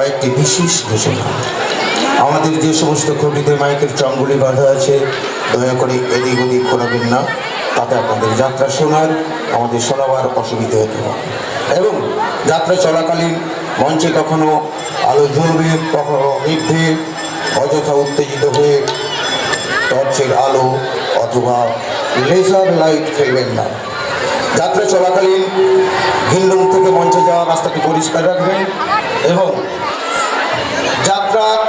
কয়েকটি বিশেষ ঘোষণা। আমাদের যে সমস্ত খুঁটিতে মাইকের চঙ্গুলি বাঁধা আছে, দয়া করে এদিক ওদিক ঘোরাবেন না, তাতে আপনাদের যাত্রা শোনার আমাদের শোনাবার অসুবিধা হতে পারে। এবং যাত্রা চলাকালীন মঞ্চে কখনো আলো জ্বলবে, কখনো নিভবে, অযথা উত্তেজিত হয়ে টর্চের আলো অথবা লেজার লাইট ফেলবেন না। যাত্রা চলাকালীন ভিন্ডুম থেকে মঞ্চে যাওয়ার রাস্তাটি পরিষ্কার রাখবেন এবং যাত্রার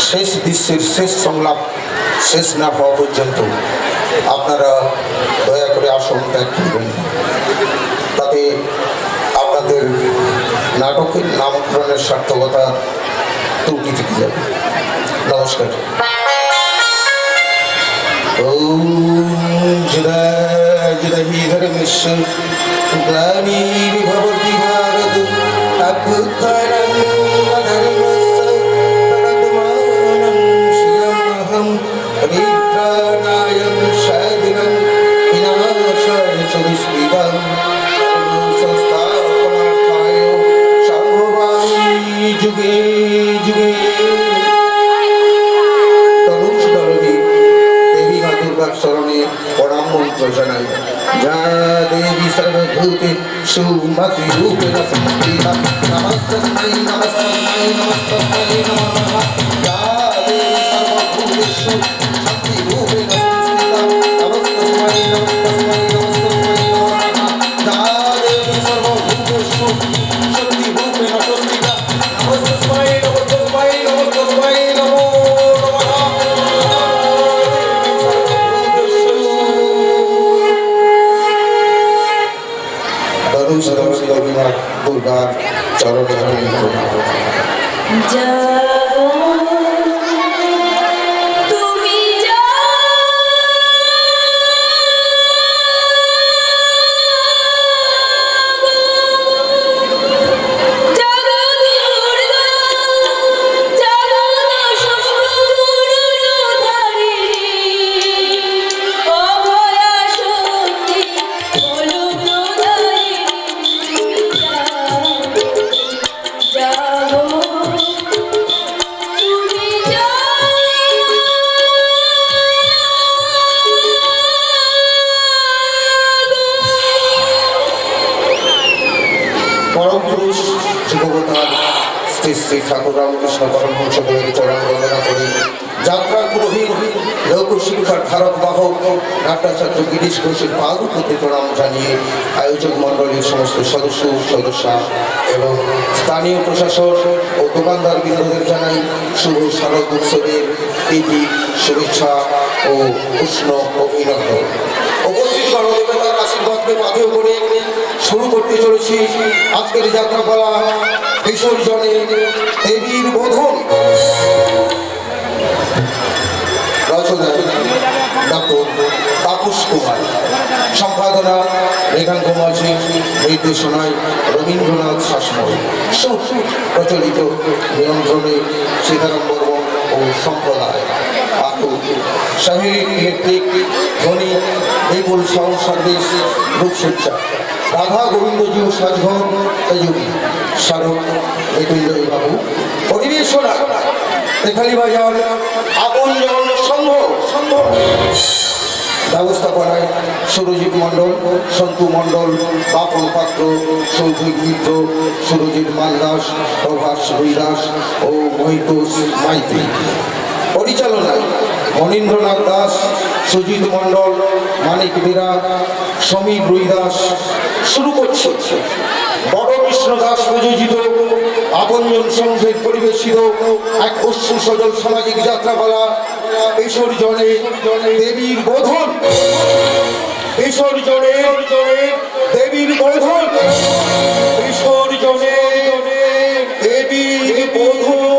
শেষ দৃশ্যের শেষ সংলাপ শেষ না হওয়া পর্যন্ত আপনারা দয়া করে আসন ত্যাগ করবেন, তাতে আপনাদের নাটকের নামকরণের সার্থকতা ত্রুটি থেকে যাবে। নমস্কার। গ্লানির্ভবতি ভারত অভ্যুত্থানং অধর্মস্য তদত্মানং শিরমহং পরিত্রাণায় সাধুনাং বিনাশায় চ দুষ্কৃতাং সংস্থাপনার্থায় সম্ভবামি যুগে যুগে। চরণে প্রণাম মন্ত্র জানাই। যা দেবী সর্বভূতে সুমতি রূপে সংস্থিতা নমস্তস্मै নমস্তস্मै নমস্তস্मै নমো নমঃ। যা দেবী সর্বভূতেষু শক্তি রূপে সংস্থিতা নমস্তস্मै নমস্তস্मै নমস্তস্मै নমো নমঃ। যা দেবী সর্বভূতেষু শক্তি রূপে সংস্থিতা নমস্তস্मै নমস্তস্मै নমস্তস্मै নমো দুর্গার চরণে শ্রী ঠাকুর রামকৃষ্ণ পরমহংসদেবের চরণ বন্দনা করে যাত্রার পুরোহিত লোকশিক্ষার ধারক বাহক নাট্যাচার্য গিরিশ ঘোষের পাদুপতি প্রণাম জানিয়ে আয়োজক মণ্ডলীর সমস্ত সদস্য সদস্যা এবং স্থানীয় প্রশাসন ও দোকানদার বৃন্দদের জানাই শুভ শারদ উৎসবের প্রীতি শুভেচ্ছা ও উষ্ণ অভিনন্দন। উপস্থিত গণদেবতার আশীর্বাদকে পাথেয় করে শুরু করতে চলেছি আজকের যাত্রাপালা বিসর্জনে দেবীর বোধন। রচনা ডক্টর তাপস কুমার, সম্পাদনা রেখাঙ্ক মাঝি, নির্দেশনায় রবীন্দ্রনাথ শাসমল, প্রচলিত নিয়ন্ত্রণে সীতারাম বর্মন ও সম্প্রদায়। শাহী ইলেকট্রিক, ধ্বনি, বিপুল সাউন্ড সার্ভিস, রূপসজ্জা, রাধা গোবিন্দজি সাজঘর তৈরি, স্মারক মৃত্যুঞ্জয় বাবু। পরিবেশনা তেখালি বাজার আপনজন সংঘ। ব্যবস্থাপনায় সুরজিৎ মণ্ডল, সন্তু মণ্ডল, বাপন পাত্র, সৌভিক মিত্র, সুরজিৎ মালদাস, প্রভাস রুইদাস ও মহিতোষ মাইতি। পরিচালনায় মনীন্দ্রনাথ দাস, সুজিত মণ্ডল, মানিক বেরা, সমীর রুইদাস। শুরু করছে বড় কৃষ্ণ দাস প্রযোজিত আপনজন সংঘের পরিবেশিত এক অশ্রু সজল সামাজিক যাত্রাপালা বিসর্জনে দেবীর বোধন। বিসর্জনে দেবীর বোধন। বিসর্জনে দেবীর বোধন।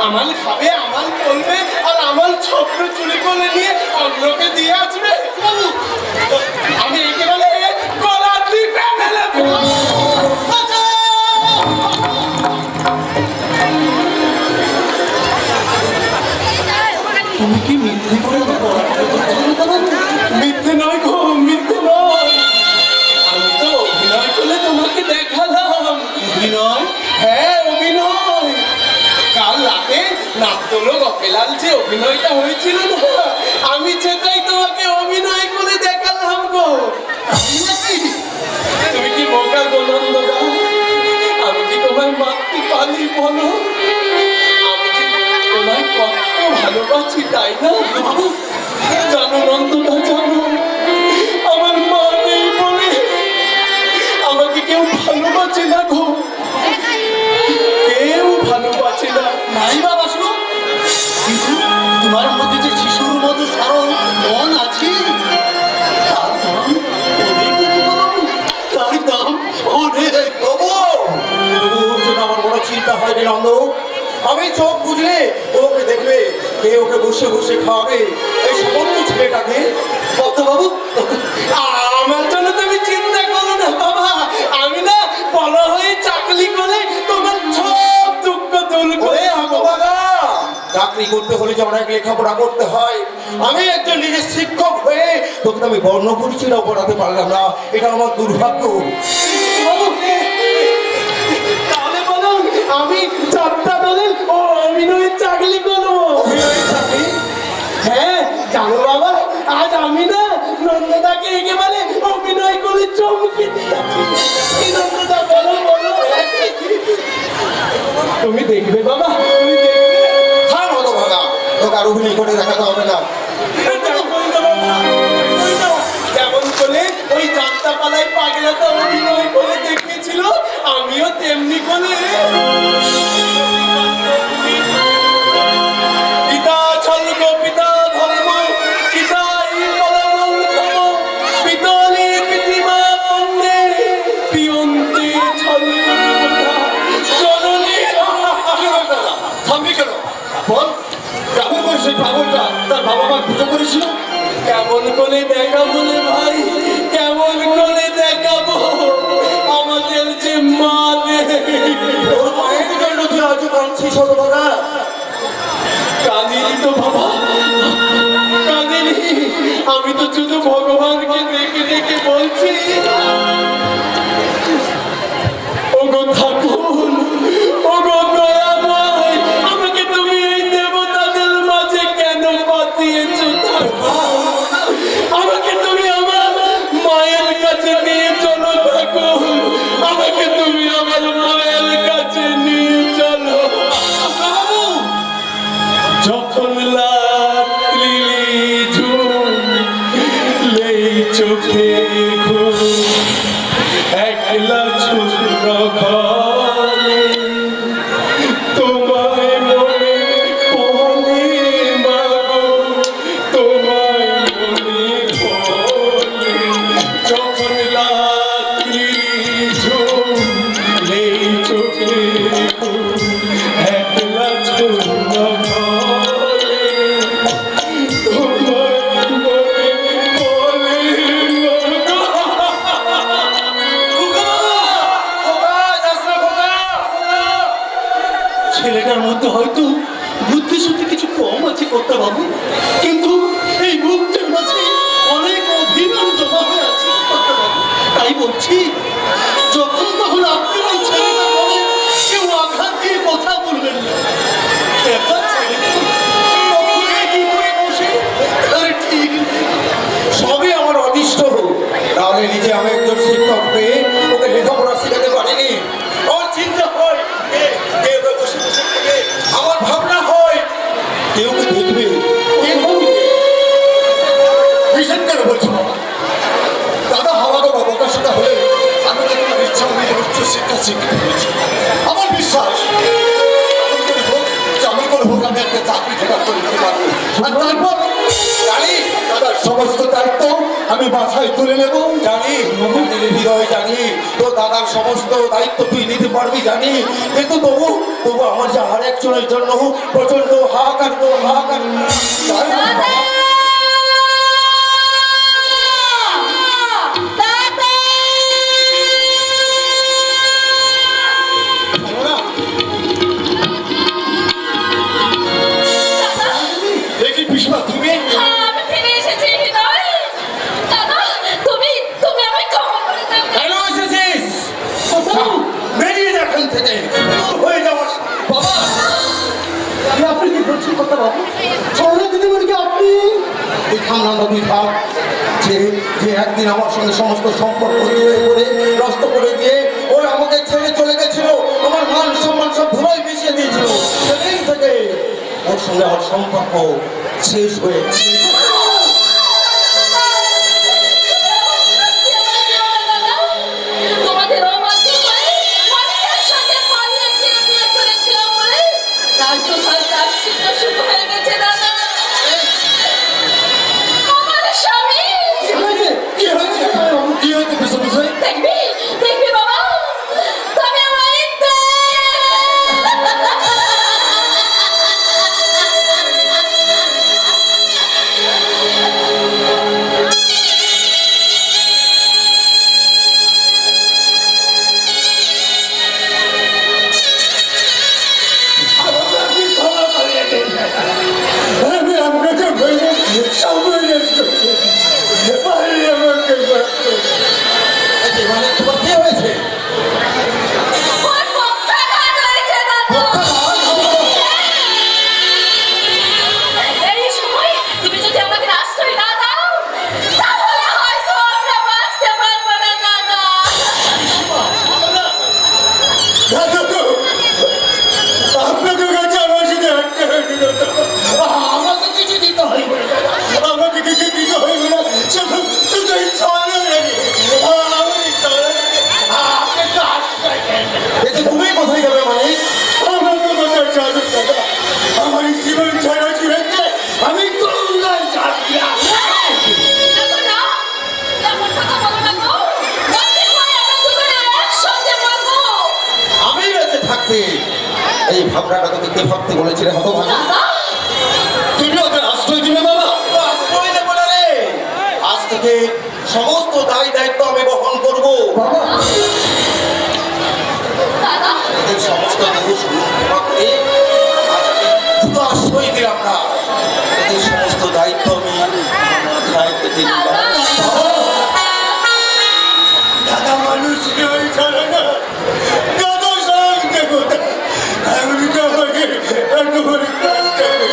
আমার খাবে, আমার বলবে, আর আমার ছোট্ট চুরি করে নিয়ে অন্যকে দিয়ে আসবে। আমি একেবারে গলা টিপে ফেলে তুমি কি মিথ্যে করে আমার বলাটা বলছো? মিথ্যে নয় গো, মিথ্যে নয়। আমি তো অভিনয় করে তোমাকে দেখালাম। অভিনয়? হ্যাঁ, অভিনয়। কাল রাতে নাট্যলোক অপেলাল যে অভিনয়টা হয়েছিল না, আমি সেটাই তোমাকে অভিনয় করে দেখালাম গো। তুমি কি বোকা গো নন্দদা? আমি কি তোমায় মারতে পারি বলো? আমি যে তোমায় কত ভালোবাসি, তাই না? জানো নন্দদা, জানো আমার মা নেই বলে আমাকে কেউ ভালোবাসে না গো, কেউ ভালোবাসে না। নাই বাবা, শুনো, কিন্তু তোমার মধ্যে যে শিশুর মতো সারল মন আছে, তার দাম অনেক বড়, তার দাম অনেক। ওর জন্য আমার বড় চিন্তা হয় রে নন্দ। আমি চোখ বুঝলে ওকে দেখবে, কে ওকে বসে বসে খাওয়াবে, এই সমস্ত ছেলেটাকে। বাবু, আমার জন্য তুমি চিন্তা করো না বাবা। আমি না বড় হয়ে চাকরি করে তোমার সব দুঃখ দূর করে হতভাগা, চাকরি করতে হলে যে অনেক লেখাপড়া করতে হয়। আমি একজন নিজের শিক্ষক হয়ে তোকে তো আমি বর্ণ পরিচয় পড়াতে পারলাম না, এটা আমার দুর্ভাগ্য। বাবু, তাহলে বলুন আমি চারটা দলের অভিনয়ের চাকরি করবো। অভিনয়ের চাকরি? হ্যাঁ জানো বাবা, আজ আমি না নন্দদাকে একেবারে অভিনয় করে চমকে দিয়েছি। কি নন্দদা, বলো বলো। তুমি দেখবে বাবা, তুমি দেখবে। হ্যাঁ হতভাগা, তোকে আর অভিনয় করে দেখাতে হবে না। যেমন করে ওই যাত্রাপালায় পাগলাটা অভিনয় করে দেখিয়েছিল, আমিও তেমনি করে পিতা ছলক পিতা ধর্ম পিতাই পরমোত্তম পিতলে প্রতিমা পণ্যে পিয়ন্তে ছলক জননী। থামবি কেন বল, কেমন করে সেই পাগলটা তার বাবা মা পুজো করেছিল? কেমন করে দেখাবো রে ভাই, কেমন করে দেখাবো? আমাদের যে মা নেই। ওর মায়ের জন্য তুই আজও কাঁদছিস হতভাগা? কাঁদিনি তো বাবা, কাঁদিনি। আমি তো শুধু ভগবানকে দেখে দেখে বলছি, ওগো ঠাকুর, ওগো দয়াময়, আমাকে তুমি এই দেবতাদের মাঝে কেন পাঠিয়েছো ঠাকুর? আমাকে তুমি আমার মায়ের কাছে নিয়ে চলো ঠাকুর, আমাকে তুমি আমার মায়ের কাছে নিয়ে চলো। যখন লাগলি ঝুলে চোখে ঘুম, একলা ছোট ঘরে তোমায় মনে পড়ে মাগো, তোমায় মনে পড়ে। যখন লাগলি ঝুলে চোখে ঘুম, একলা ছোট ঘরে তোমায় মনে পড়ে মাগো। ছেলেটার মধ্যে হয়তো বুদ্ধি শুদ্ধি কিছু কম আছে কর্তা বাবু, কিন্তু এই মুখটার মাঝে অনেক অভিমান জমা হয়ে আছে কর্তা বাবু। তাই বলছি, যখন তখন আপনি ওই ছেলেটা বলে কেউ আঘাত দিয়ে কথা বলবেন না। একবার ছেলে তো কখনোই কি করে বসে, আরে ঠিক সবই আমার অনিষ্ট হোক, তাহলে নিজে আমি একজন শিক্ষক পেয়ে ওকে লেখাপড়া শেখাতে পারিনি। আমার চিন্তা হয় কে ওকে বসে বসে থাকে, আমার ভাবনা হয় কেউ কে দেখবে, কে বলবে। ভীষণ কেন বলছো বাবা? দাদা হওয়া তো বাবা সেটা হলে আমি তো তোমার ইচ্ছা অনুযায়ী উচ্চ শিক্ষা শিক্ষিত হয়েছি। আমার বিশ্বাস যেমন করে হোক আমি একটা চাকরি জোগাড় করে দিতে পারবো। আর তারপর জানি দাদার সমস্ত দায়িত্ব আমি বাসায় তুলে নেব। জানি মনের হৃদয় জানি তো দাদার সমস্ত দায়িত্ব তুই নিতে পারবি জানি, কিন্তু তবু তবু আমার যে আর একজনের জন্য প্রচন্ড হাহাকার হাহাকার। দেখি তুমি থাক। যে যে একদিন আমার সঙ্গে সমস্ত সম্পর্ক জুড়ে করে নষ্ট করে দিয়ে ওরা আমাকে ছেড়ে চলে গেছিল, আমার মান সম্মান সব ধুলোয় মিশিয়ে দিয়েছিল, সেদিন থেকে ওর সঙ্গে আমার সম্পর্ক শেষ হয়েছে। তোমাদের অবাধ্য হয়ে অনেকের সাথে পালিয়ে গিয়ে বিয়ে করেছিলাম বলে তার জোহার প্রায়শ্চিত্ত শুরু হয়ে গেছে দাদা। আমার স্বামী কি হয়েছে পিছু পিছু? দেখবি দেখবি বাবা, তবে আমার আমাকে ক্ষমা করে দিন। আমি আপনাকে বলে সময় নষ্ট করেছি। আরে আমাকে মাফ করুন। মানে তোমার কি হয়েছে? ওর পক্ষাঘাত হয়েছে দাদা। এই সময় তুমি যদি আমাকে আশ্রয় না দাও তাহলে হয়তো আমরা বাঁচতে পারবো না দাদা। দাদা, আপনাকে কাছে আমার সাথে একটা আমাকে কিছু দিতে হইবে না। আমাকে কিছু দিতে হইবে না। শুধু শুধু এই ছড়া লাগে। আমার এই ছড়া লাগে। আপনি তো আশ্রয় দেন না। এতে তুমি কোথায় যাবে মানে? আমার তো কথা চালু দাদা। আমার এই জীবন ছাড়া জীবনকে আমি গঙ্গায় চাপি। এখন না, এমন কথা বলো না গো। মরতে হয় আমরা দুজনে একসঙ্গে মরবো। আমি বেঁচে থাকতে এই ভাবনাটা তুমি কে ভাবতে বলেছিলে হতভাগা? দাদা, তুমি ওদের আশ্রয় দিবে বাবা? আশ্রয় দেবো না রে। আজ থেকে সমস্ত দায় দায়িত্ব আমি বহন করব। দাদা, এদের সমস্ত দোষ ক্ষমা করে আজ আমি শুধু আশ্রয় দিলাম না, এদের সমস্ত দায়িত্ব আমি দায়িত্ব দিলাম। দাদা মানুষ নয় ছাড়া না। দাদা সব দেবতা। এমনি তো আমাকে এত বড় কষ্ট করে।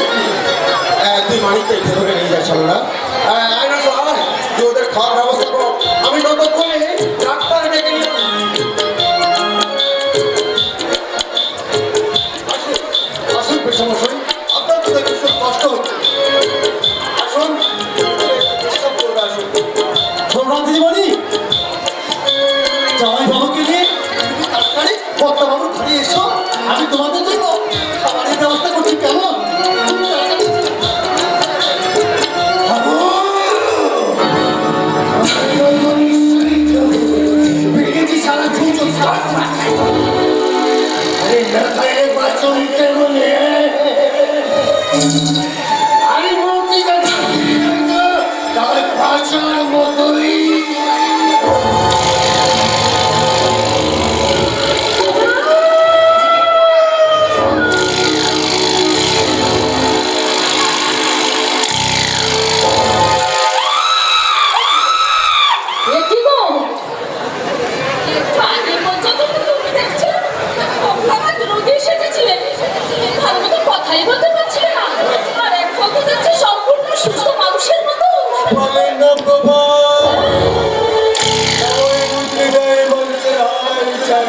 তুই মানিককে ধরে নিয়ে যা চল না। আয়না তো আয়, তুই ওদের খাওয়ার ব্যবস্থা কর। আমি ততক্ষণে ডাক্তার ডেকে নিয়ে আসুন পেশামশাই, আপনার তো দেখি খুব কষ্ট হচ্ছে। আসুন, চেষ্টা করবে আসুন। প্রণাম দিদিমণি, জামাই বাবুকে নিয়ে তুমি তাড়াতাড়ি কর্তা বাবুর ঘরে এসো। আমি তোমাদের জন্য খাবারের ব্যবস্থা করছি, কেমন? বেরিয়েছি সারা ছুঁচো আরে না খাইলে বাঁচন কেমনে? আরে মূর্তি তাহলে বাঁচার মতোই। এ কি গো? একটু আগে পর্যন্ত তো তুমি দেখছিলে আমার রোগী এসেছিলেন, ভালো মতো কথাই বলতে পারছিলে না, আর এখন তো দেখছি সম্পূর্ণ সুস্থ মানুষের মতো। বলেন না বাবা, ওই বুঝে দেয় মানুষের হাল চাই।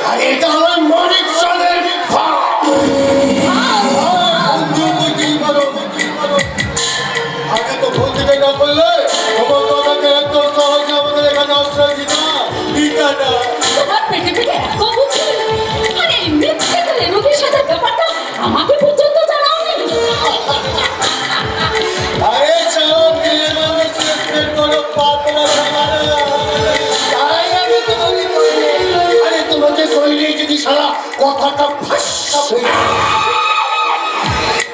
আর এটা আমার মনিক সনের আগে তো ভুল থেকে না করলে তোমার দাদাকে একদম সহজে আমাদের এখানে আশ্রয় দিত না। ঠিকানা তোমার পেটে পেটে এত বুঝি, আর এই মিথ্যে করে রোগীর সাথে ব্যাপারটা আমাকে পর্যন্ত জানাওনি। আরে চলো মেয়ে মানুষের পেট কোনো পাতলা থাকা না। তাই আমি তোমাকে কইলে, আরে তোমাকে কইলে যদি সারা কথাটা ভাষা হয়ে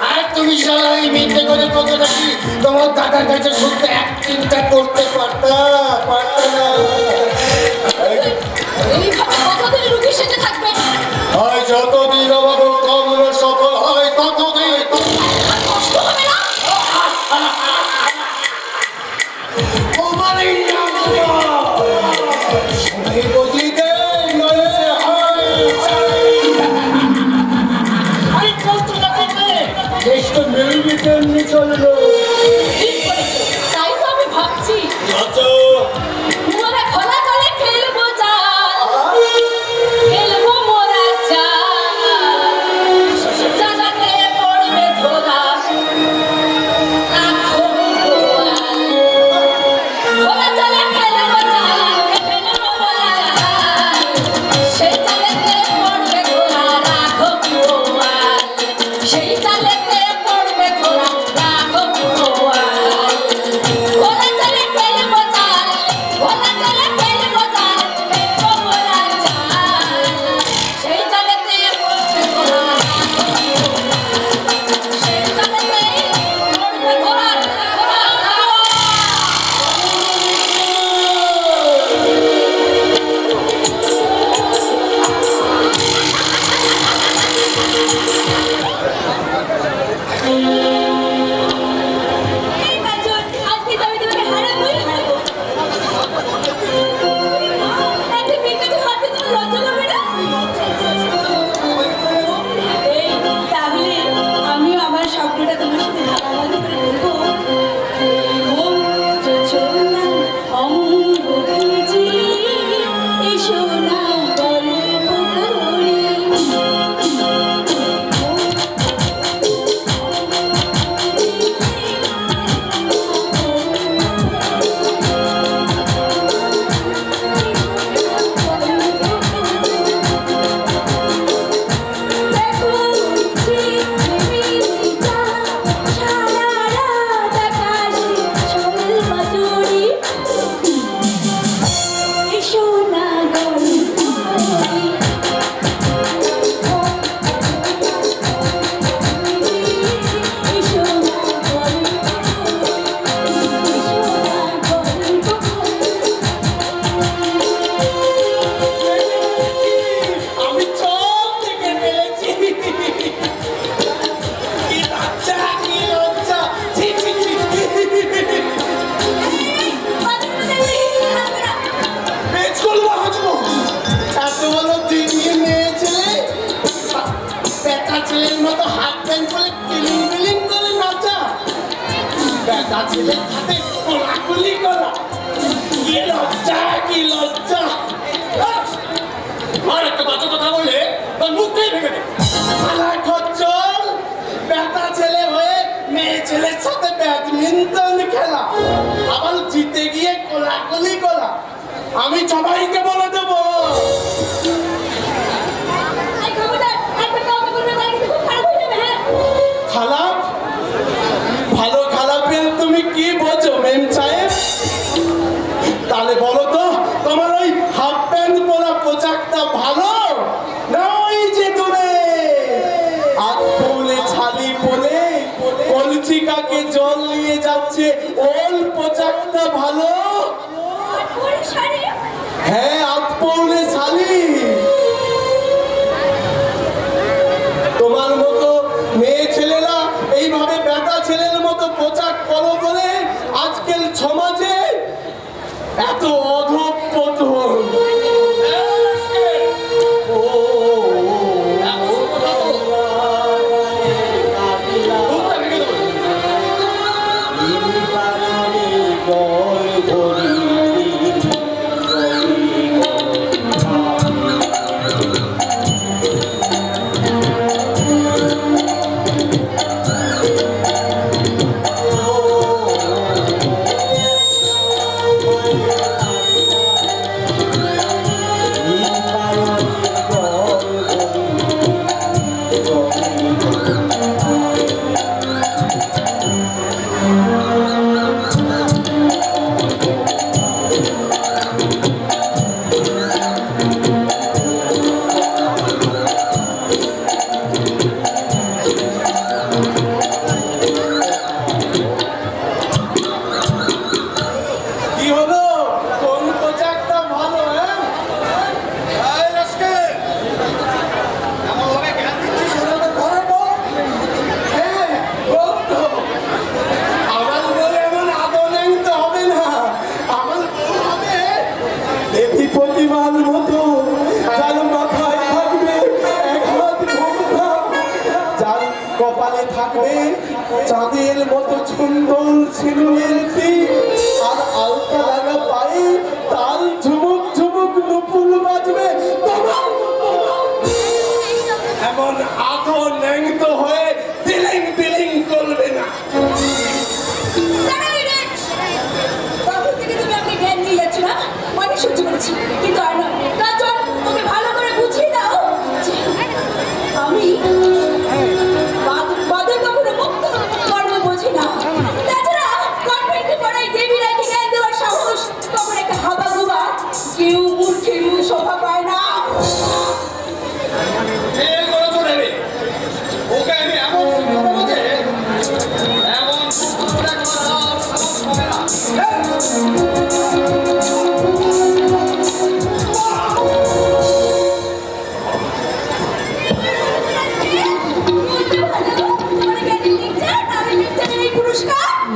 আর তুমি সারা এই মিথ্যে করে কথাটা কি তোমার দাদার কাছে শুনতে অ্যাক্টিংটা করতে পারতা না। এইভাবে কতদিন রোগীর সাথে থাকবে? হয় যতদিন আমার কর্ম সফল হয় ততদিন। আর কষ্ট হবে না? তোমার এই নাম সবাই বদলিতে নয় হয়। আরে কষ্ট না করবে দেশটা মেরুবিতে জন্য চললো। ঠিক করেছো, তাই তো আমি ভাবছি আচ্ছা মোরা খোলা জলে খেলবো জাল, খেলবো মোরা জাল, জালাতে পড়বে ধরা রাখো গোয়াল। খোলা জলে খেলবো জাল, খেলবো মোরা জাল, সেই জালেতে পড়বে ধরা রাখো গোয়াল, সেই জালেতে পড়বে ধরা রাখো গোয়াল। খোলা জলে খেলবো জাল, খোলা জলে খেলবো জাল, খেলবো মোরা জাল, সেই জালেতে পড়বে ধরা রাখো গোয়াল, সেই জালেতে পড়বে ধরা রাখো এই কাজল, আজকে তো আমি তোমাকে হারাবোই হারাবো। একটা মেয়ের কাছে হারতে তোমার লজ্জা লাগবে না? এই, তাহলে আমিও আমার স্বপ্নটা তোমার সাথে ভাগাভাগি করে বলবো। মন যোজনা অঙ্গ ভেজে, এসো না গল্প করি। আমি চোখ থেকে ফেলেছি। কি লজ্জা, কি লজ্জা, ছি, ছি, ছি। পেচ করবো, হাঁচবো। এত বড় দিদি মেয়ে ছেলে, বেটা ছেলের মতো হাত প্যান্ট পরে টিলিং টিলিং করে নাচা, বেটা ছেলের সাথে কোলাকুলি করা, কি লজ্জা, কি লজ্জা। আর একটা বাচ্চা কথা বললে তোর মুখটাই ভেঙে দে। শালা খচ্চর, বেটা ছেলে হয়ে মেয়ে ছেলের সাথে ব্যাডমিন্টন খেলা, আবার জিতে গিয়ে কোলাকুলি করা, আমি সবাইকে বলে দেবো। এই খবরদার, একটা কথা বলবে না, কিন্তু খুব খারাপ হয়ে যাবে, হ্যাঁ? খারাপ? ভালো খারাপের তুমি কি বোঝো মেম সাহেব? তাহলে বলো তো, তোমার ওই হাফ প্যান্ট পরা পোশাকটা ভালো না ওই যে দূরে হাত ফুলে ছালি পরে কলচিকাকে জল নিয়ে যাচ্ছে ওল পোশাকটা ভালো? আর পরে শাড়ি? হ্যাঁ, হাত পৌলে ছালি। তোমার মতো মেয়ে ছেলেরা এইভাবে বেটা ছেলের মতো পোশাক পরো বলে আজকের সমাজে এত অধঃপতন।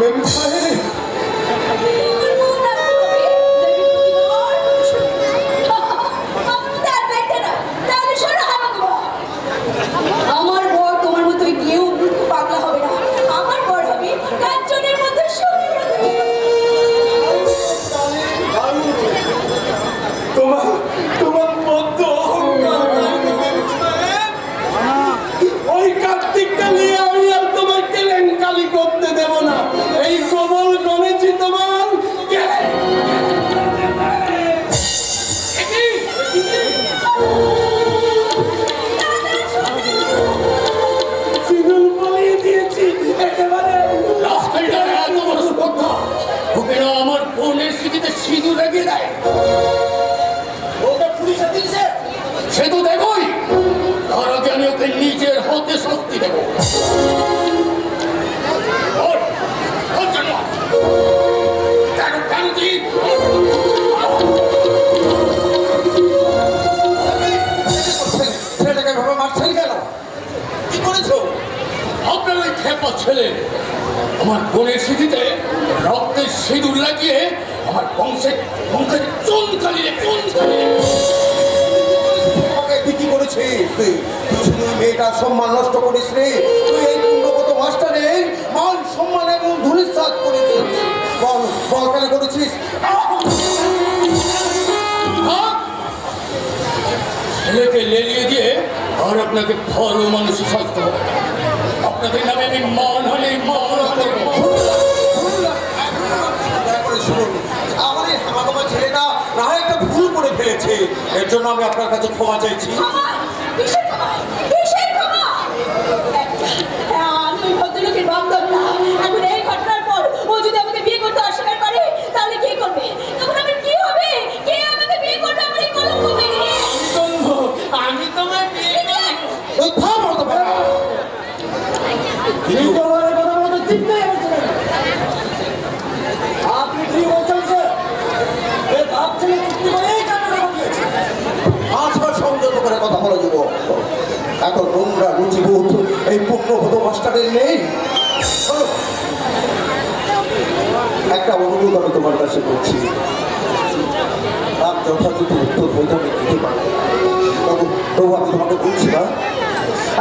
মেম সাহেব আমার বর তোমার মতো কেউ পাগলা হবে না। আমার বর হবে কাঞ্চনের মধ্যে তোমার তোমার মত অহংকার মেম সাহেব। ওই কার্তিকটা নিয়ে আমি আর তোমার কেলেঙ্কারি করতে দেব না। এই কবল গণেছি তোমার সিঁদুর বলিয়ে দিয়েছি একেবারে। এত বড় স্পর্ধা, ওকে না আমার বোনের স্মৃতিতে সিঁদুর লাগিয়ে দেয়। ওটা পুলিশে দিচ্ছে, সে তো দেখোই। তার আগে আমি ওকে নিজের হাতে শাস্তি দেবো। ওর, ওর জন্য। কেন, কেন তুই? ছেলেটাকে ভাবে মারছেন কেন? কি করেছো? আপনার ওই খেপা ছেলে আমার বোনের স্মৃতিতে রক্তের সিঁদুর লাগিয়ে আমার বংশের চুন কালিয়ে আমাকে তুই কি করেছিস? তুই শুধু মেয়েটার সম্মান নষ্ট করিস রে। তুই এই পুণ্যগত মাস্টারের মান সম্মান এবং ধূলিসাৎ করে দিয়েছিস। বল বল কেন করেছিস? ছেলেকে লেলিয়ে দিয়ে আর আপনাকে ভালো মানুষই সাজতে হবে। আপনাদের নামে আমি মানহানি মামলা করবো। দয়া করে শুনুন, আমার এই হামাগমা ছেলেটা না হয় একটা ভুল করে ফেলেছে। এর জন্য আমি আপনার কাছে ক্ষমা চাইছি। আমি ভদ্রলোকের বান্ধব না। এখন এই ঘটনার পর ও যদি আমাকে বিয়ে করতে অস্বীকার করে তাহলে কি করবে? তখন আমার কি হবে? কে আমাকে বিয়ে করবে? আমার এই কলঙ্ক মেনে আমি তোমার বিয়ে ওই থাম হতে পারে। আপনি কি বলছেন স্যার? এই বাপ ছেলে চুক্তি করেই কেন দিয়েছে? আশা সংযত করে কথা বলে দিব। এত নোংরা রুচিবোধ এই পুণ্যভূত মাস্টারের নেই। শোনো, একটা অনুরোধ আমি তোমার কাছে করছি। তার যথাযথ উত্তর হয়তো আমি দিতে পারবো, তবু আমি তোমাকে বলছি না,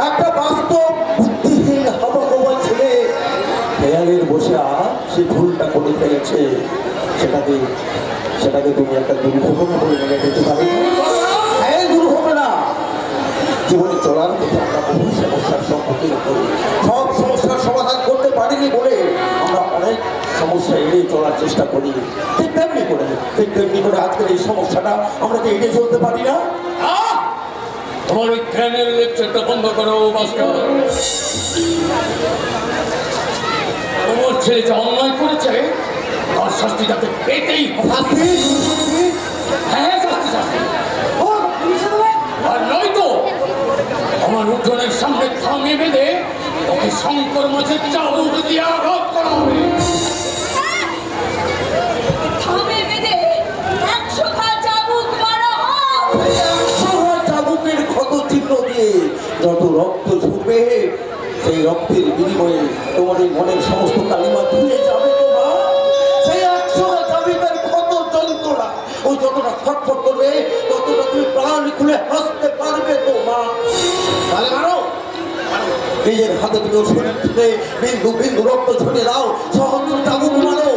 একটা বাস্তব বুদ্ধিহীন হাবা ছেলে খেয়ালের বসে সে ভুলটা করে ফেলেছে। সেটাকে তুমি একটা দুর্ঘটনা বলে মনে করতে পারো? হ্যাঁ, দুর্ঘটনা। জীবনে চলার পথে আমরা বহু সমস্যার সম্মুখীন করি। সব সমস্যার সমাধান করতে পারিনি বলে আমরা অনেক সমস্যা এড়িয়ে চলার চেষ্টা করি। ঠিক তেমনি করে আজকের এই সমস্যাটা আমরা কি এড়িয়ে চলতে পারি না? তোমার ওই জ্ঞানের লেকচারটা বন্ধ করো মাস্টার। তোমার ছেলে যা অন্যায় করেছে তার শাস্তি তাকে পেতেই হবে। হ্যাঁ, শাস্তি। আর নয়তো আমার উঠোনের সামনে থামে বেঁধে ওকে শঙ্কর মাছের চাবুক দিয়ে আঘাত করা হবে। থামে বেঁধে 100 ঘা চাবুক মারা হোক। চাবুকের ক্ষত চিহ্ন দিয়ে যত রক্ত ঝরবে, সেই রক্তের বিনিময়ে তোমার এই মনের সমস্ত কালিমা ধুয়ে যাবে। সেই 100 চাবিকার ক্ষত যন্ত্রণা ও যতটা ছটফট করবে ততটা তুমি প্রাণ খুলে হাসতে পারবে তো মা। তাহলে মারো, নিজের হাতে তুমি ওর শরীর থেকে বিন্দু বিন্দু রক্ত ঝরিয়ে দাও। সহস্র চাবুক মারো।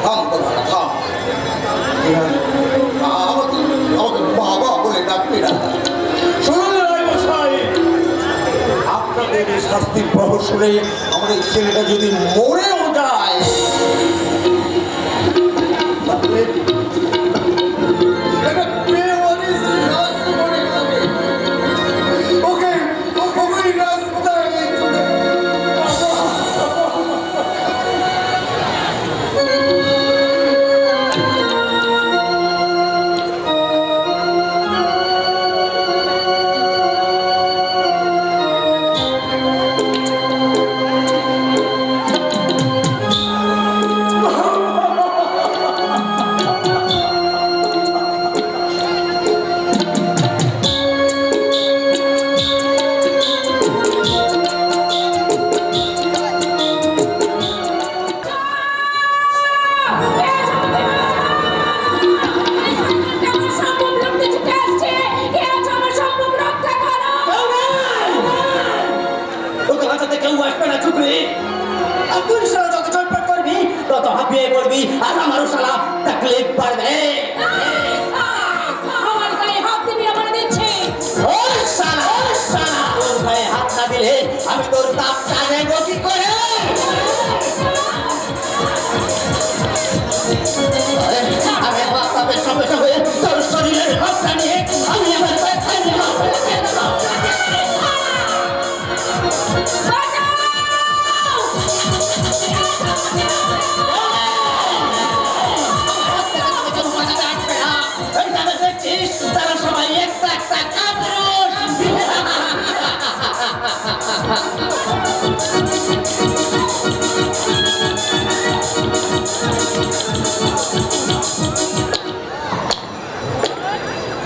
থাম তোমার থাম। আমাকে বাবা বলে ডাকবে না। শুনুন মশাই, আপনাদের এই শাস্তির প্রহসনে আমার এই ছেলেটা যদি মরেও যায় তাহলে একটা বেওয়ারিশ লাশ মরে যাবে। ওকে ওই রাস্তায় চলে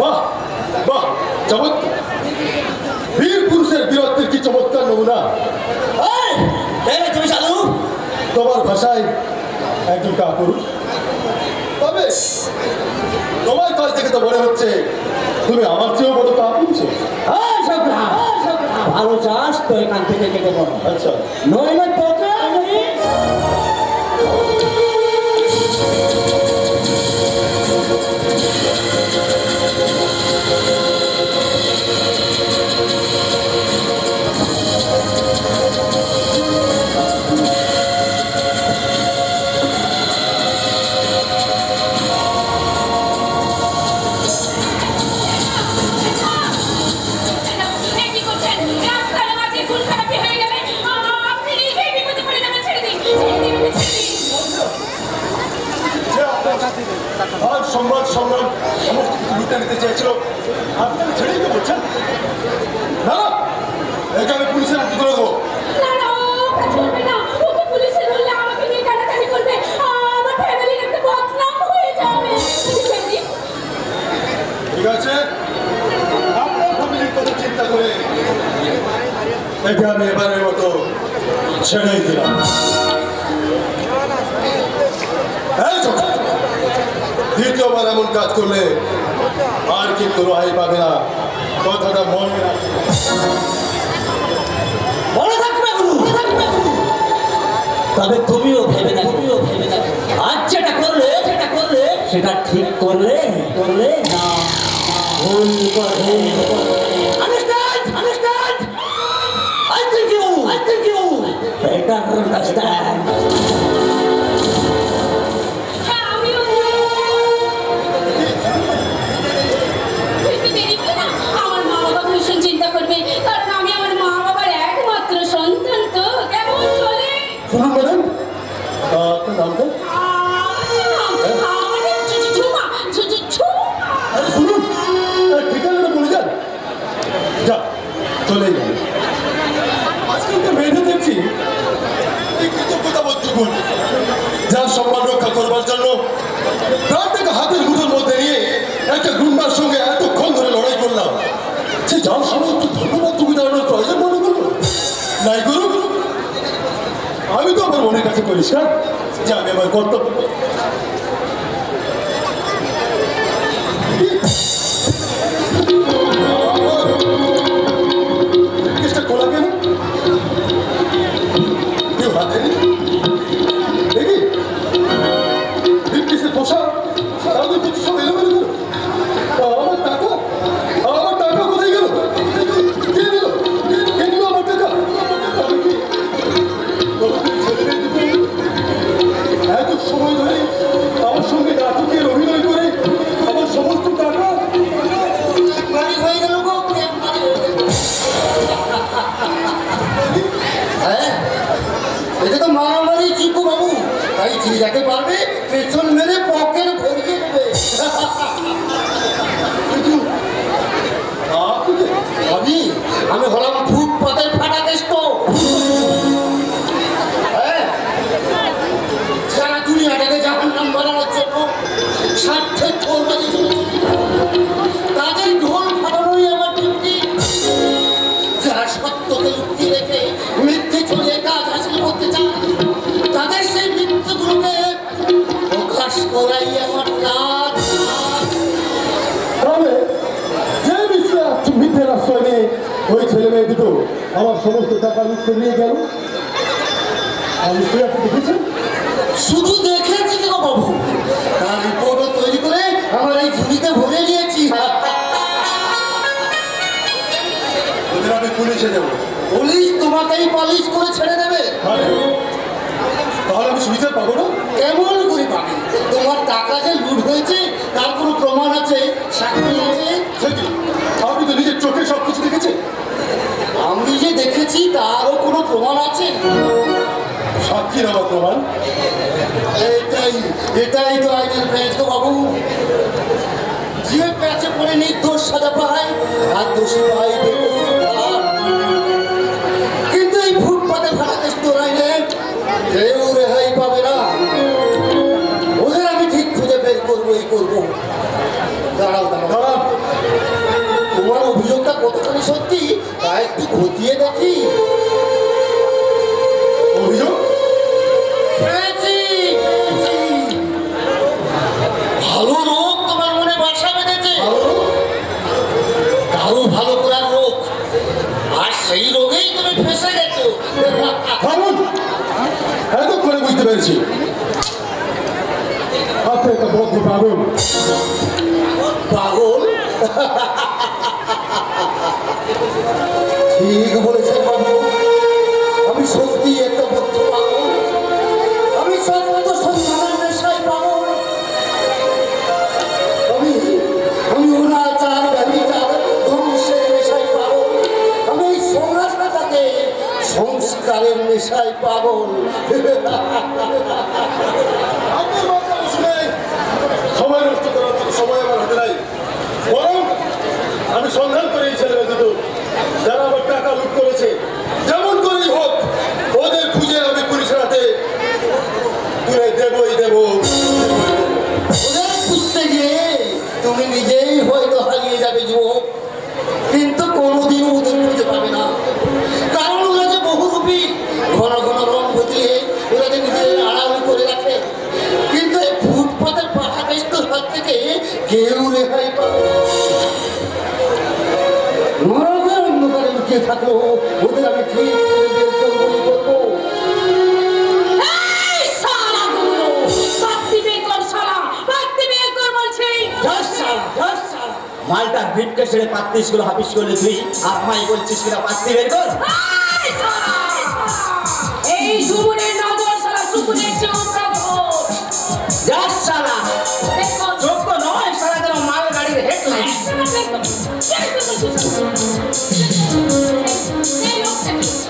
বাহ বাহ, চমৎকার! বীর পুরুষের বীরত্বের কি চমৎকার নমুনা! তুমি সাধু তোমার ভাষায় একজন কাপুরুষ, তবে তোমার কাছ থেকে তো মনে হচ্ছে তুমি আমার চেয়েও বড় কাপুরুষ। ভালো চাষ তো এখান থেকে কেটে পড়ো, আচ্ছা, নইলে তোকে আমি এ কি করছেন? রাস্তার মাঝে খুন খারাপি হয়ে গেলে আপনি নিজেই বিপদে পড়ে যাবেন। ছেড়ে দিন, ছেড়ে দিন, ছেড়ে দিন। আর সম্রাট সম্রাট সমস্ত কিছু লুটে নিতে চেয়েছিল, আপনারা ছেড়েই তো বলছেন। না, একে আমি পুলিশের হাতে তুলে দেবো। না, না, ওকে চলবে না। ওকে পুলিশে ধরলে আমাকে নিয়ে টানাটানি করবে। আমার ফ্যামিলির একটা বদনাম হয়ে যাবে। ছেড়ে দিন। ঠিক আছে, আপনার ফ্যামিলির কথা চিন্তা করে একে আমি এবারের মতো ছেড়েই দিলাম। এই চোখ, দ্বিতীয়বার এমন কাজ করলে আর কিন্তু রেহাই পাবে না, কথাটা মনে রাখবে। মনে থাকবে গুরু, মনে থাকবে গুরু। তবে তুমিও ভেবে দেখো, আজ যেটা করলে সেটা ঠিক করলে না ভুল করলে। Understand? I think you better understand. হ্যাঁ, আমিও কিন্তু দেরি হবে না। আমার মা বাবা ভীষণ চিন্তা করবে, কারণ আমি আমার মা বাবার একমাত্র সন্তান। তো কেমন চলে? শুনুন ম্যাডাম, আপনার নামটা? আমাদের ঝুমা, ঝুমা। আরে শুনুন, ঠিকানাটা বলে যান। যা, চলে যান। আজকালকার মেয়েদের দেখছি এই কৃতজ্ঞতা বোধ করুন, যার সম্মান রক্ষা করবার জন্য প্রাণটাকে হাতের মুঠোর মধ্যে নিয়ে একটা গুন্ডার সঙ্গে এতক্ষণ ধরে লড়াই করলাম। সে যার সময় একটু ধন্যবাদ তুমি জানানোর প্রয়োজন মনে করলো নাই করু। আমি তো আমার মনের কাছে পরিষ্কার যে আমি আমার কর্তব্য। কেসটা খোলা কেন? কেউ হাতে নেই দেখি ব্রিটিশের পোশাক, তাদের কিছু সব এলোমেলো গেল। আমার টাকা কোথায় গেল? কে নিল? কে নিল আমার টাকা? আমি কি এত সময় ধরে আমার সঙ্গে নাটকের অভিনয় করে আমার সমস্ত টাকা বাড়ি হয়ে গেল গো, হ্যাঁ, এটা তো মারামারি চিকু বাবু, তাই যে যাকে পারবে পেছন মেরে পকেট ভরিয়ে দেবে। কিন্তু আমি হলাম ফুটপাতের ফাটা কেষ্ট। হ্যাঁ, সারা দুনিয়াটাকে জাহান্নাম বানানোর জন্য স্বার্থে ঢোল বাজিয়ে চলেছে। তাদের ঢোল ফাটানোই আমার ডিউটি। যারা সত্যকে লুকিয়ে রেখে মিথ্যে ছড়িয়ে কাজ হাসিল করতে চায়, তাদের সেই মিথ্যগুলোকে প্রকাশ করাই আমার কাজ। তবে যে বিশ্বাস মিথ্যের আশ্রয় নিয়ে ওই ছেলে মেয়ে দুটো আমার সমস্ত টাকা লুটতে নিয়ে গেল, আমি সে আপনি দেখেছেন? শুধু দেখেছি কেন বাবু, তার রিপোর্টও তৈরি করে আমার এই ঝুড়িতে ভরে নিয়েছি। ওদের আমি পুলিশে দেবো। পুলিশ তোমাকেই পালিশ করে ছেড়ে দেবে। তাহলে আমি সুবিধা পাবো না? কেমন করে পাবে? তোমার টাকা যে লুট হয়েছে তার কোনো প্রমাণ আছে, সাক্ষী আছে? সে কি? আপনি তো নিজের চোখে সব কিছু দেখেছেন। আমি যে দেখেছি তারও কোনো প্রমাণ আছে? সাক্ষীর আমার প্রমাণ। এটাই তো আইনের পেঁচ গো বাবু। যে প্যাচে পড়ে নির্দোষ সাজা পায় আর দোষী পায় বেদোষী ছাড়া। কিন্তু এই ফুটপাতে ফাটা কেষ্ট আইনে কেউ রেহাই পাবে না। ওদের আমি ঠিক খুঁজে বের করবোই করবো। দাঁড়াও দাঁড়াও দাঁড়ান, কতখানি সত্যি তা একটু খতিয়ে দেখি। অভিযোগ পেয়েছি, পেয়েছি। ভালো রোগ তোমার মনে বাসা বেঁধেছে, কারো ভালো করার রোগ, আর সেই রোগেই তুমি ফেসে গেছো। থামুন, এত করে বুঝতে পেরেছি আপনি একটা বদ্ধ পাগল। পাগল? ঠিক বলেছেন বাবু, আমি সত্যি একটা বদ্ধ পাগল। আমি সত্য সন্ধানের নেশায় পাগল। আমি অনাচার ব্যভিচার ধ্বংসের নেশায় পাগল। আমি এই সমাজটাকে সংস্কারের নেশায় পাগল। আপনার কথা শুনে সময় নষ্ট করার মতো সময় আমার হাতে নাই। বরং আমি সন্ধান করে এই ছেলেরা দুটো যারা আমার টাকা লুট করেছে, যেমন করেই হোক ওদের খুঁজে আমি পুলিশের হাতে তুলে দেবই দেব। ওদের খুঁজতে গিয়ে তুমি নিজেই হয়তো হারিয়ে যাবে যুবক, কিন্তু কোনোদিন ওদের খুঁজে পাবে না। কারণ ওরা যে বহুরূপী, ঘন ঘন রং বদলিয়ে ওরা যে নিজেদের আড়াল করে রাখে। কিন্তু এই ফুটপাতের পাখা বেস্তর হাত থেকে কেউ রেহাই পাবে না। নরকের অন্ধকারে লুকিয়ে থাকলো ওদের আমি ঠিক করে বের করবোই করবো। এই শালাগুলো! বাপ্তি বের কর শালা! বাপ্তি বের কর বলছি! মালটা ভিটকে ছেড়ে পাত্রিশ গুলো হাফিস করলে তুই আর মাই বলছিস কিনা পাত্রি বের কর। এই শালা! এই সুমনের নজর শালা সুমনের চেয়ে উগ্র। যাস শালা, বের কর। যোগ্য নয় সারা যেন মাল গাড়ির হেডলাইট।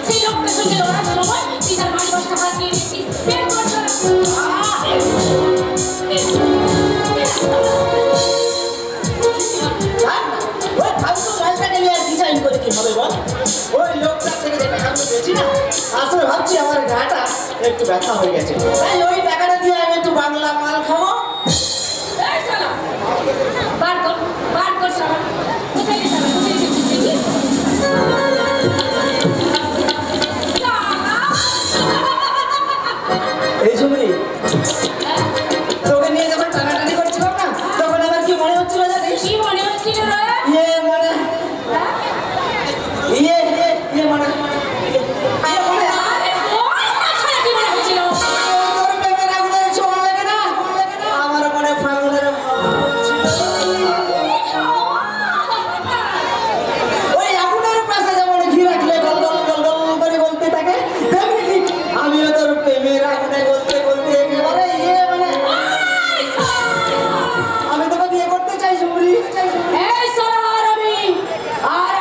সেই লোকটার সঙ্গে লড়ার সময় তুই তার মাঝে বসটা হাত দিয়ে নিচ্ছিস। বের কর শালা! ওই ফালতু মালটাকে নিয়ে আর ডিজাইন করে কি হবে বল? ওই লোকটার থেকে যে টাকাগুলো পেয়েছি না, আসলে ভাবছি আমার গাটা একটু ব্যথা হয়ে গেছে, তাই ওই টাকাটা দিয়ে আমি একটু বাংলা মাল খাবো। এই শালা! বার কর শালা! কোথায় রে শালা? কোথায় গেছিস দেখি? এই জমি তোকে নিয়ে যখন টানাটানি করছিলাম না, তখন আমার কি মনে হচ্ছিল জানিস? কি মনে হচ্ছিল রে? ইয়ে মানে ইয়ে ইয়ে ইয়ে মানে আরে ওই শালা কি মনে হচ্ছিল? তোর প্রেমের আগুনের ছোঁয়া লাগে না? আমার মনে ফাগুনের ভাব হচ্ছিল। ওই আগুনের পাশে যেমন ঘি রাখলে গল গল গল গল করে বলতে থাকে, তেমনি ঠিক আমিও তোর প্রেমের আগুনে বলতে বলতে একেবারে ইয়ে মানে আমি তোকে বিয়ে করতে চাই ঝুমরি। এই শালা আর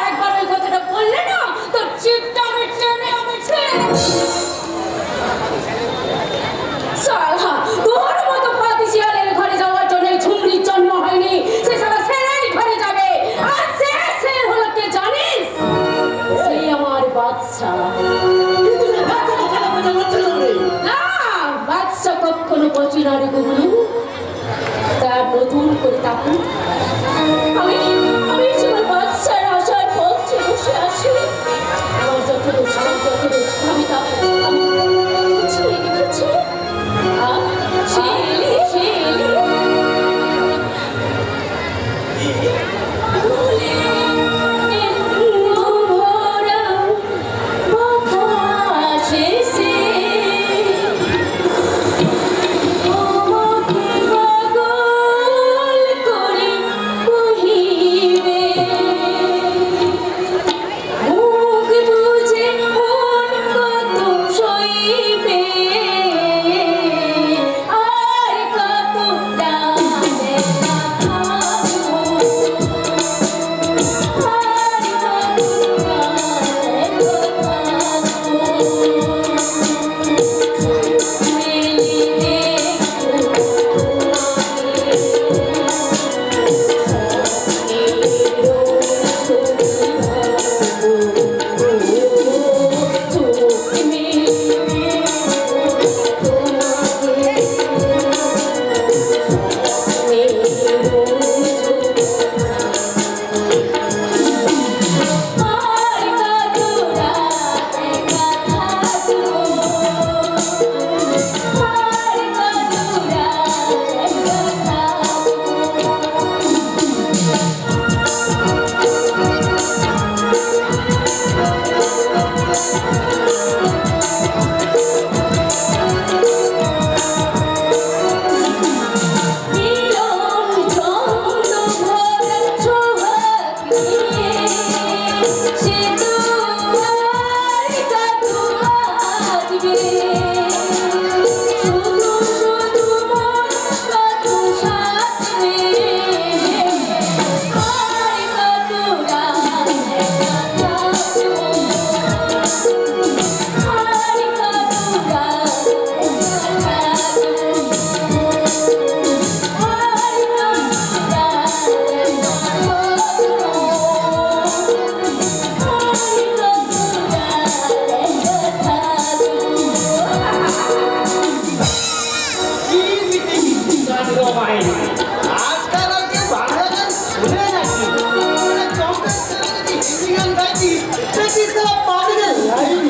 গান গাইছিস দেখছিস তারা পাবলিকে লাইন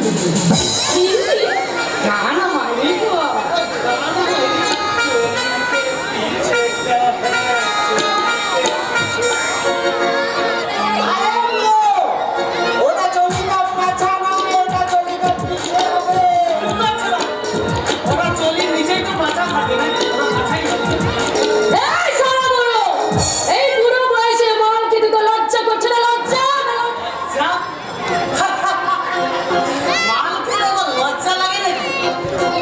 গান মারি গো ওটা চলি না পাছা না ওটা চলি না পিছে হবে ওটা চলি নিচেই তো পাছা থাকে না ওটা পাছাই হবে এই সারা বড় এই বুড়ো বয়সে মাল খেতে তো লজ্জা করছে না লজ্জা যা মাল খেলে আমার লজ্জা লাগে নাকি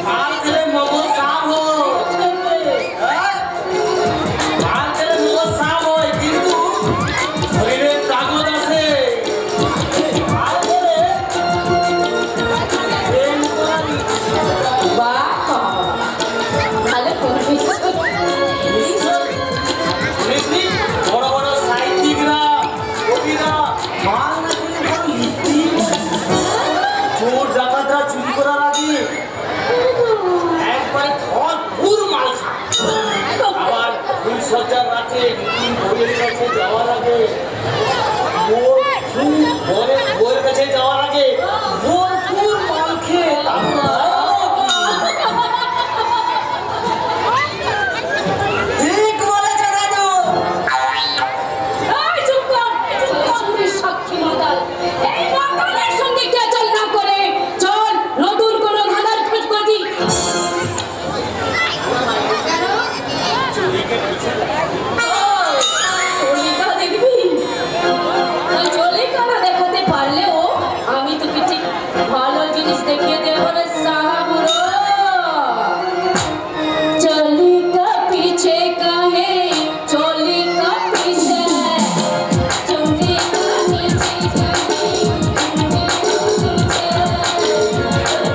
মাল খেলে মগজ সাফ হয় হ্যাঁ? মাল খেলে মগজ সাফ হয় কিন্তু শরীরে তাগত আছে মাল খেলে প্রেম করার বাহ ভালো করছিস শুনেছি বড় বড় সাহিত্যিকরা কবিরা মাল না খেলে বড় লিখতেই পারে না। চোর ডাকাতরা চুরি করার আগে একবারে ভরপুর মাল খায় আবার ফুল সজ্জার রাতে নতুন বইয়ের কাছে যাওয়ার আগে বইয়ের কাছে যাওয়ার আগে ভরপুর মাল খেয়ে ঠিক বলেছে দাদু এই চুপ কর সুরের সাক্ষী মাতাল এই মাতালের সঙ্গে কে চল না করে চল নতুন কোনো ধাঁধার খোঁজ করি চলিকা দেখবি তুই চলিকানা দেখাতে পারলেও আমি তোকে ঠিক ভালো জিনিস দেখিয়ে দেবো রে সাহাবুড়ো चलिका पीछे काहे चलिका पीछे चलिका नीचे काहे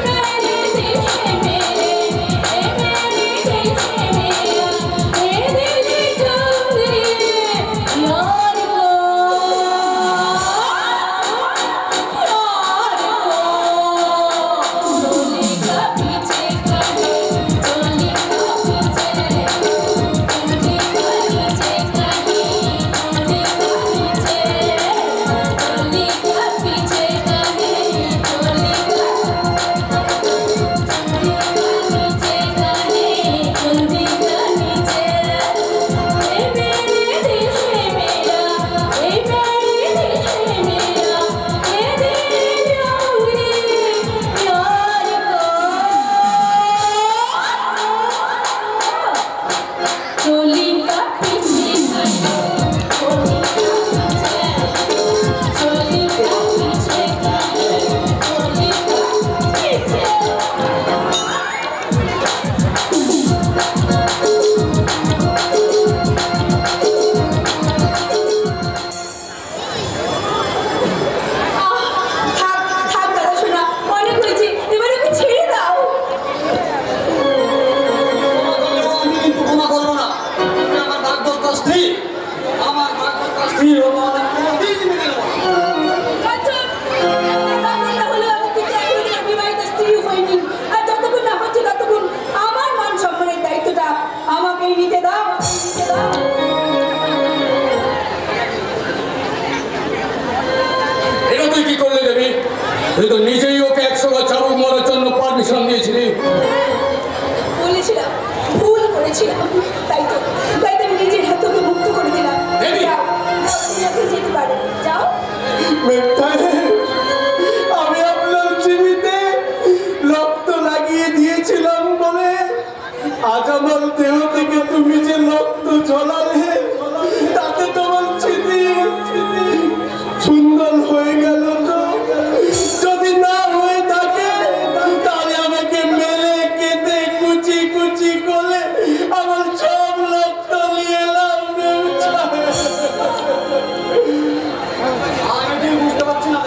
मेरे दिल है मेरे दिल है मेरा ये दिल कहूँगी यार को चलिका पीछे काहे चलिका पीछे चलिका पीछे चलिका থাক দাদা শোনা অনেক হয়েছে এবার ওকে ছেড়ে দাও আমি কিন্তু ক্ষমা করবো না তুমি আমার ভাগ্যস্ত স্ত্রী আমার ভাগ্যস্ত স্ত্রী হবো আমি কোনোদিন মেনে নেবো না। আচ্ছা এমনটা হলে আমি কিন্তু এখনই বিবাহিত স্ত্রী হইনি আর যতক্ষণ না হচ্ছে ততক্ষণ আমার মান সম্মানের দায়িত্বটা আমাকেই নিতে দাও নিতে দাও এটা তুই কি করলি দেবী? তুই তো নিজেই ওকে 100 বার চাবুক মারার জন্য পারমিশন দিয়েছিলি। বলেছিলাম ভুল করেছিলাম তাই তো আমি নিজের হাতে ওকে মুক্ত করে দিলাম দেবী! যাও, যাও, তুমি এখন যেতে পারো যাও আমি আপনার জীবিতে রক্ত লাগিয়ে দিয়েছিলাম বলে আজ আমার দেহ থেকে তুমি যে রক্ত ঝরালে তাতে তোমার স্মৃতি সুন্দর হয়ে গেল তো যদি না হয়ে থাকে তাহলে আমাকে মেরে কেটে কুচি কুচি করে আমার সব রক্ত নিয়ে এলাম আমি ঠিক বুঝতে পারছি না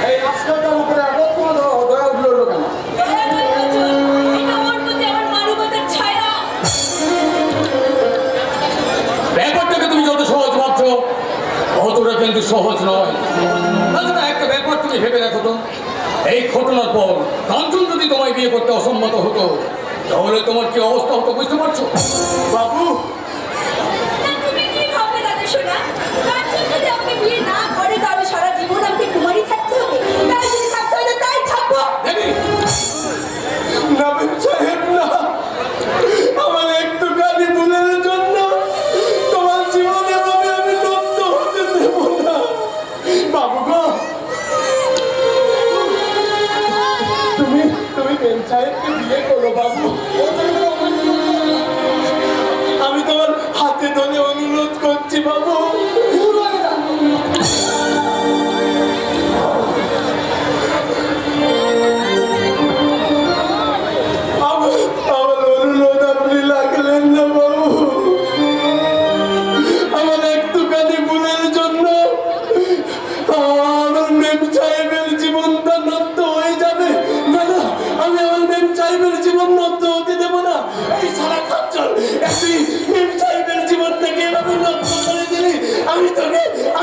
এই রাস্তাটার উপরে এত কোনো দয়া উঠলো কেন এটা ওর মধ্যে আমার মানবতার ছায়া ব্যাপারটাকে তুমি যত সহজ ভাবছো অতটা কিন্তু সহজ নয়। তাছাড়া একটা ব্যাপার তুমি ভেবে দেখো তো, এই ঘটনার পর কাঞ্চন যদি তোমায় বিয়ে করতে অসম্মত হতো তাহলে তোমার কি অবস্থা হতো বুঝতে পারছো? বাবু তুমি কি ভাবলে দাদা শোনা কাঞ্চন যদি আমাকে বিয়ে না করে তাহলে সারা জীবন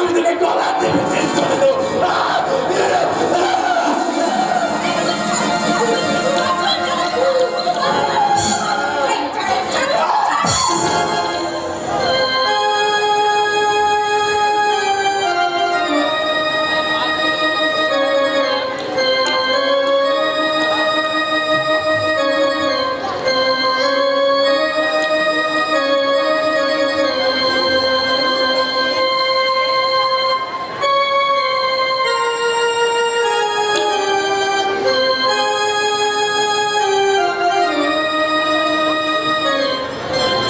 আমি তোকে গলা থেকে শেষ করে দেবো।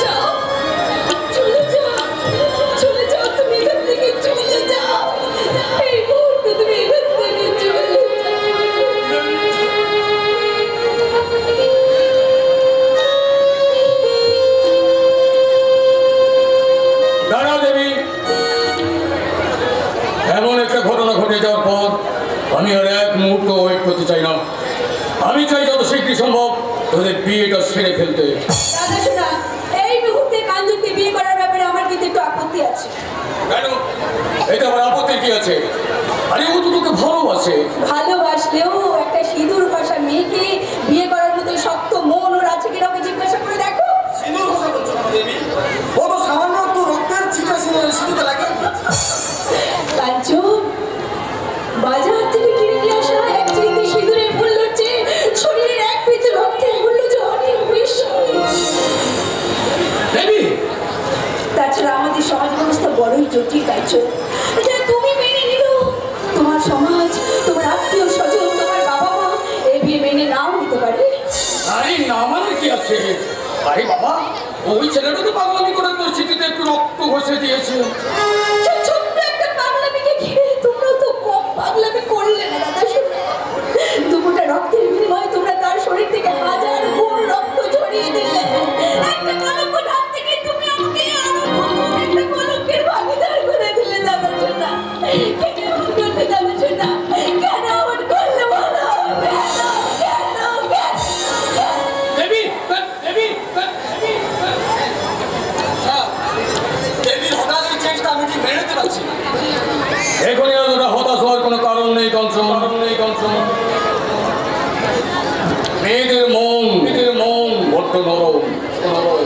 যাও, চলে যাও, চলে যাও, তুমি এখান থেকে চলে যাও। এই মুহূর্তে তুমি এখান থেকে চলে যাও। দাঁড়াও দেবী, এমন একটা ঘটনা ঘটে যাওয়ার পর আমি আর এক মুহূর্ত ওয়েট করতে চাই না। আমি চাই যত শীঘ্রই সম্ভব তোদের বিয়েটা সেরে ফেলতে। দাদা শোনা, এই মুহূর্তে কাঞ্চনকে বিয়ে করার ব্যাপারে আমার কিন্তু একটু আপত্তি আছে। কেন? এটা আমার আপত্তির কি আছে? আরে ও তো তোকে ভালোবাসে। ভালোবাসলেও একটা সিঁদুর ভাষা মেয়েকে বিয়ে করার মতো শক্ত মন ওর আছে কিনা ওকে জিজ্ঞাসা করে দেখো। সিঁদুর ঘষা করছো কেন দেবী? ও তো সামান্য একটু রক্তের ছিটা সিঁদুরতে লাগে। কাঞ্চন, বাজার থেকে কিনে নিয়ে আসা এক চিমটি সিঁদুরের মূল্য হচ্ছে শরীরের এক পিঠ রক্তের মূল্য যে অনেক বেশি। দেবী, তাছাড়া আমাদের সমাজ ব্যবস্থা বড়ই জটিল কাঞ্চন। এটা তুমি মেনে নিলো, তোমার সমাজ, তোমার আত্মীয় স্বজন, তোমার বাবা মা এই বিয়ে মেনে নাও নিতে পারে। আরে না মানে কি আছে? আরে বাবা, ওই ছেলেটা তো পাগলামি করে তোর চিঠিতে একটু রক্ত ঘষে দিয়েছে। সে ছোট্ট একটা পাগলামিকে ঘিরে তোমরা তো কম পাগলামি করলে না দাদা শোনো। দুপুরটা রক্তের বিনিময়ে তোমরা তার শরীর থেকে হাজার গুণ রক্ত ঝরিয়ে দিলে। একটা কলঙ্ক হাত থেকে তুমি আমাকে আরো নতুন একটা কলঙ্কের ভাগিদার করে দিলে দাদা শোনা। কেন এমন করলে দাদা শোনা? কেন এমন করলে বলো? কেন? দেবী, দেবী, দেবীর হঠাৎ এই চেষ্টা আমি ঠিক মেনে নিতে পারছি না। এখনই এতটা হতাশ হওয়ার কোনো কারণ নেই কঞ্চন। মেয়েদের মন বড্ড নরম।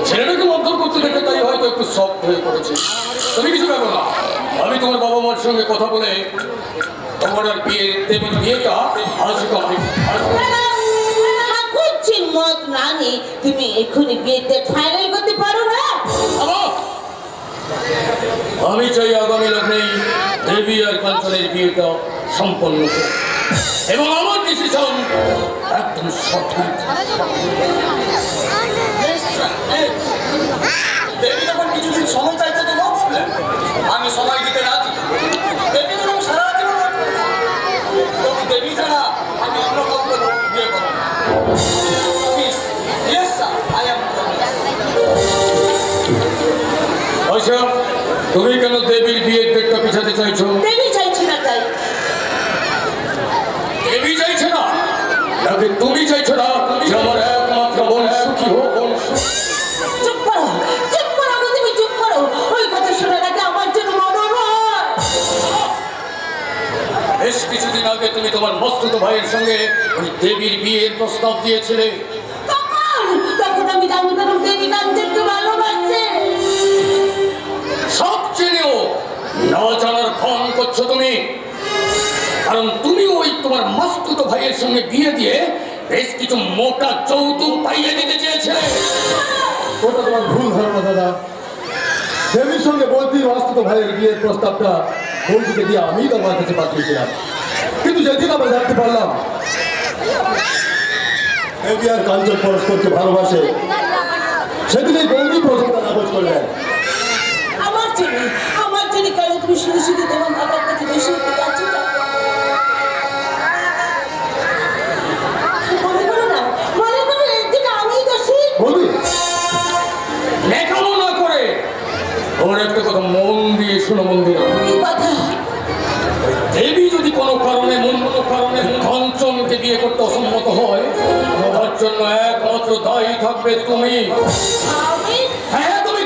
ছেলেটাকে মধ্যম করতে দেখে তাই হয়তো একটু সফট হয়ে পড়েছে। তুমি কিছু ব্যাপার না, আমি তোমার বাবা মার সঙ্গে কথা বলে তোমার আর দেবীর বিয়েটা আজই কমপ্লিট। ঠাকুরজির মত না নিয়ে তুমি এক্ষুনি বিয়েতে ফাইনাল করতে পারো না? আমি চাই আগামী লগ্নেই দেবী আর কাঞ্চনের বিয়েটা সম্পন্ন হোক। এবং আমার ডিসিশন একদম সঠিক। দেবী যখন কিছুদিন সময় চাইছে তো নো প্রবলেম, আমি সময় দিতে রাজি। দেবী যখন সারা জীবন তখন দেবী ছাড়া আমি অন্য কাউকে বিয়ে করবো না। Yes, sir, I am আচ্ছা, তুমি কেন দেবীর বিয়ের ডেটটা পিছাতে চাইছো? দেবী চাইছি না তাই। দেবী চাইছে না নাকি তুমি চাইছো না যে আমার একমাত্র বোন সুখী হোক? চুপ করো, চুপ করো, তুমি চুপ করো। ওই কথা শোনার আগে আমার জন্য মনে হয়। বেশ কিছুদিন আগে তুমি তোমার মস্তুত ভাইয়ের সঙ্গে ওই দেবীর বিয়ের প্রস্তাব দিয়েছিলে। তখন আমি জানতাম দেবী কাঞ্চনকে ভালোবাসছে। সব চেনেও না জানার ফোন করছো তুমি, কারণ তুমি ওই তোমার মস্তুত ভাইয়ের সঙ্গে বিয়ে দিয়ে বেশ কিছু মোটা যৌতুক পাইয়ে দিতে চেয়েছিলে। ওটা তোমার ভুল ধারণা দাদা। দেবীর সঙ্গে বলতির বাস্তব ভাইয়ের বিয়ের প্রস্তাবটা বৌদিকে দিয়ে আমি তোমার কাছে পাঠিয়েছিলাম, কিন্তু যেদিন আমরা জানতে পারলাম দেবী আর কাঞ্চন পরস্পরকে ভালোবাসে, সেদিনই বৌদি প্রথমটা নাকচ করলেন। আমার জন্য কেন তুমি শুধু শুধু তোমার বাবার কাছে বেশি যাচ্ছ? মনে করো না, মনে করো এর জন্য আমি দোষী। বৌদি, লেখানো না করে ওর একটা কথা মন দিয়ে শোনো মন্দির। কি কথা? দেবী যদি কোনো কারণে কাঞ্চনকে বিয়ে করতে অসম্মত হয়, তার জন্য একমাত্র দায়ী থাকবে তুমি। আমি? হ্যাঁ তুমি।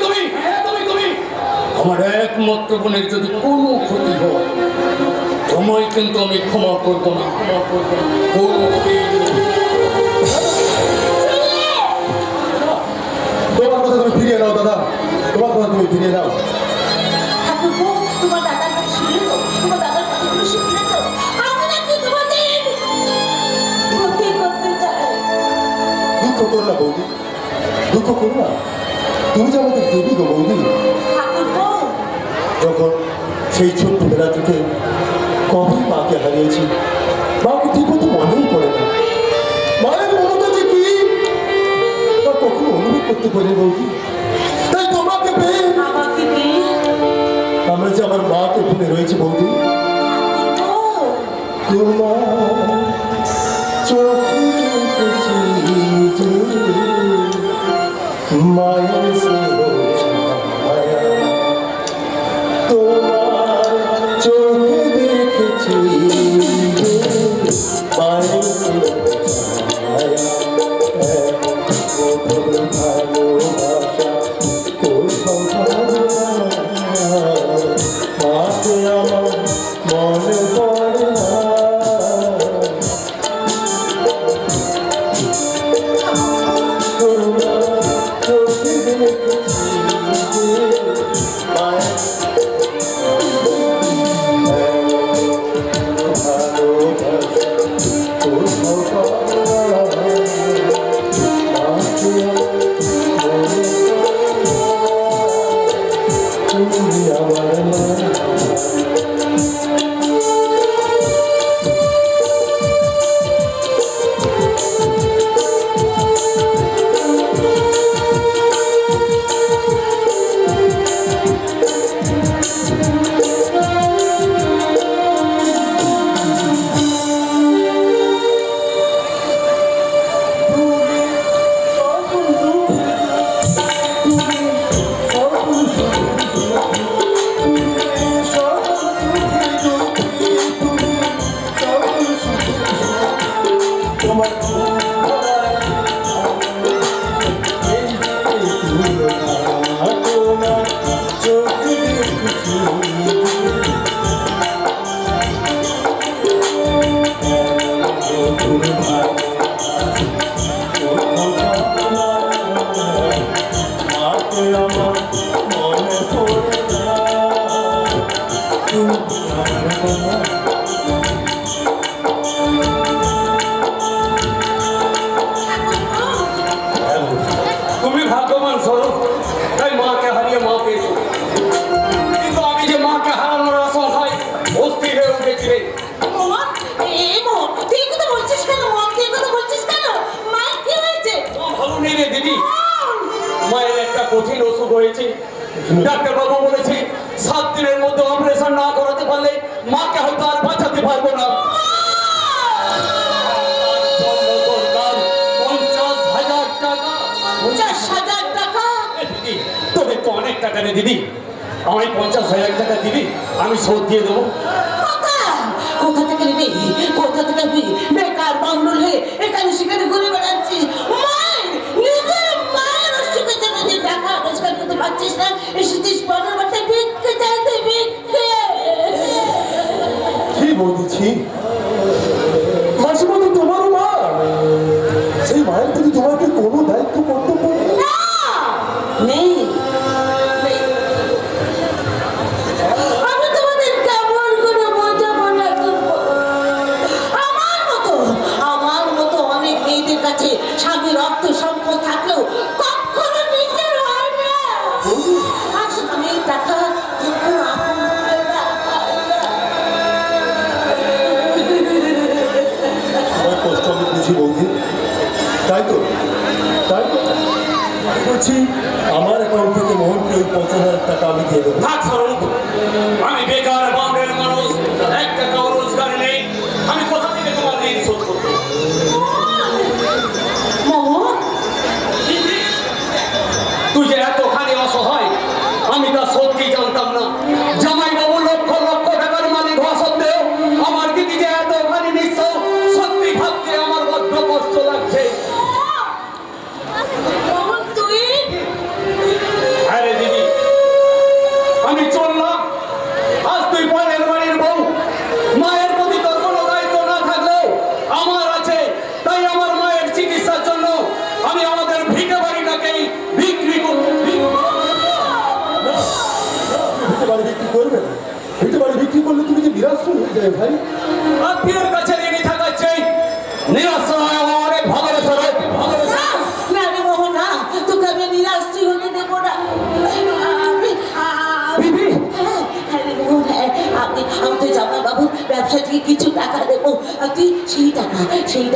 আমার একমাত্র বোনের যদি কোনো ক্ষতি হয় তোমায় কিন্তু আমি ক্ষমা করবো না, কোনোদিন। তোমার কথা তুমি ফিরিয়ে নাও দাদা, তোমার কথা তুমি ফিরিয়ে নাও। ঠাকুরপো, তোমার দাদার কথা শুনলে তো? তোমার দাদার কথাগুলো শুনলে তো? আমি নাকি তোমাদের ক্ষতি করতে চাই? দুঃখ করো না বৌদি, দুঃখ করো না। তুমি যে আমাদের দেবী গো বৌদি। ঠাকুরপো, যখন সেই ছোট্টবেলা থেকে কবে মাকে হারিয়েছি, মাকে ঠিক মতো মনেও পড়ে না। মায়ের মমতা যে কি তা কখনো অনুভব করতে পারি বৌদি। তাই তোমাকে পেয়ে আমাকে পেয়ে আমরা যে আমার মাকে ভুলে রয়েছে বৌদি। তোমার চোখে দেখেছি যে মায়ের স্নেহ ছায়া, তোমার চোখে দেখেছি যে মায়ের স্নেহ ছায়া, মধুর ভালোবাসা কোথাও পাবো না, মাকে আমার মনে পড়ে না। তোমার চোখে দেখেছি যে মায়ের ভালোবাসা কোথাও পাবো না, মাকে মনে তুমি আমার মা। তুমি ভাগ্যবান স্বরূপ, তাই মাকে হারিয়ে মা পেয়েছো। কিন্তু আমি যে মাকে হারানোর আশঙ্কায় অস্থির হয়ে উঠেছি। মা, তুই কথা বলছিস কেন? মা, তুই কথা বলছিস কেন? মা, কি হয়েছে? মা ভালো নেই রে দিদি, মায়ের একটা কঠিন অসুখ হয়েছে। ডাক্তার বাবু বলেছে 7 দিনের মধ্যে অপারেশন না করাতে পারলে মাকে হয়তো আর বাঁচাতে পারবো না। 50,000 টাকা। 50,000 টাকা? দিদি, তোদের তো অনেক টাকা রে দিদি, আমায় 50,000 টাকা দিবি, আমি শোধ দিয়ে দেবো। কোথা থেকে নিবি? কোথা থেকে নিবি? বেকার বাংলুর হয়ে এখানে সেখানে ঘুরে বেড়াচ্ছিস। মায়ের, নিজের মায়ের অসুখের জন্য যে টাকা রোজগার করতে পারছিস না, এসেছিস পরের বাসায় ভিক্ষে চাইতে, ভিক্ষে। কি বলছি মাসিমা, তো তোমারও মা, সেই মায়ের প্রতি তোমাকে কোনো দায়িত্ব কর্তব্য নেই? না, নেই। আমি তোমাদের কেমন করে বোঝাবো না? আমার মতো অনেক মেয়েদের কাছে স্বামীর অর্থ সম্পদ থাকলেও কখনো নিজের হয় না। আর স্বামীর টাকা কখনো আপন হয় না। আমার কষ্ট আমি বুঝি বৌদি, তাই তো আমি বলছি আমার অ্যাকাউন্ট থেকে মোহনকে ওই 50,000 টাকা আমি দিয়ে দেবো। থাক স্বরূপ, আমি বেকার বাংলার মানুষ, 1 টাকাও রোজগার নেই, আমি কোথা থেকে তোমার ঋণ শোধ করবো? মোহন, তুই যে এতখানি অসহায় আমি তা সত্যি জানতাম না। জামাই বাবু লক্ষ লক্ষ টাকার মালিক হওয়া সত্ত্বেও আমার দিদি যে এতখানি নিঃস্ব, সত্যি ভাবতে আমার বড্ড কষ্ট লাগছে। মোহন, তুই? আরে দিদি, আমি চাই ভাই? আত্মীয়ের কাছে ঋণী থাকার চেয়ে নিরাশ্রয় অনেক ভালো সরে না রে মোহন, না, তোকে আমি নিরাশ্রী হতে দেবো না। হ্যাঁ রে মোহন, হ্যাঁ, আমি তো জামাই বাবুর ব্যবসা থেকে কিছু টাকা দেবো। আর তুই সেই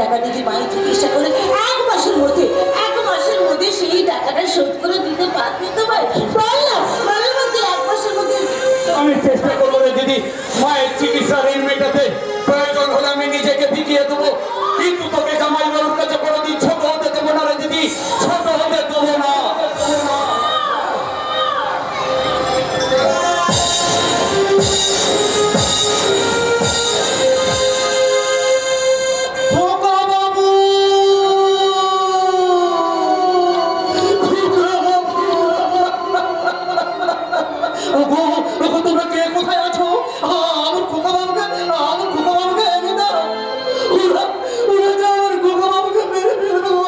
টাকা নিয়ে মায়ের চিকিৎসা করে 1 মাসের মধ্যে সেই টাকাটা শোধ করে দিতে পারবি তো ভাই? বল না, বলের মধ্যে 1 মাসের মধ্যে। আমি চেষ্টা করবো রে দিদি মায়ের চিকিৎসার ঋণ মেটাতে। প্রয়োজন হলে আমি নিজেকে বিকিয়ে দেবো, কিন্তু তোকে জামাই বাবুর কাছে কোনোদিন ছোট হতে দেবো না রে দিদি, ছোট হতে দেবো না। তোমরা কে কোথায় আছো? আমার খোকা বাবুকে এনে দাও। ওরা যে আমার খোকা বাবুকে মেরে ফেলবো।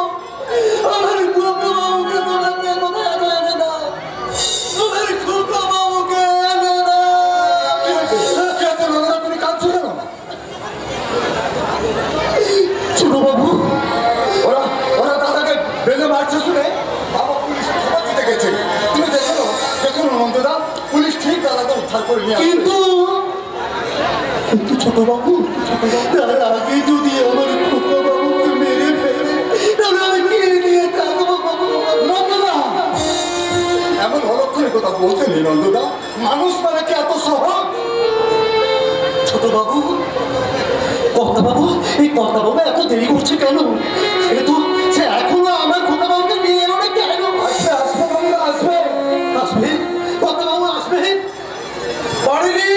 আমার খোকা বাবুকে তোমরা কে কোথায় আছো এনে দাও। আমার খোকা বাবুকে এনে দাও। তুমি কাঁদছো কেন? ছোট বাবু, ওরা দাদাকে বেঁধে মারছে শুনে বাবা পুলিশ খবর দিতে গেছে। তুমি দেখো নন্দদা, পুলিশ ঠিক দাদাকে উদ্ধার করে নিয়ে আসবে। কিন্তু ছোট বাবু, তার আগে যদি আমার খোকা বাবুকে মেরে ফেলে তাহলে আমি কে নিয়ে থাকবো বাবু? নন্দদা, এমন অলক্ষণে কথা বলতে নেই নন্দদা। মানুষ মানে কি এত সহজ? ছোট বাবু, এই কর্তা বাবু এত দেরি করছে কেন? সে এখনো আমার খোকা বাবুকে নিয়ে এলো না কেন? আসবে কর্তা বাবু আসবে। পড়িলি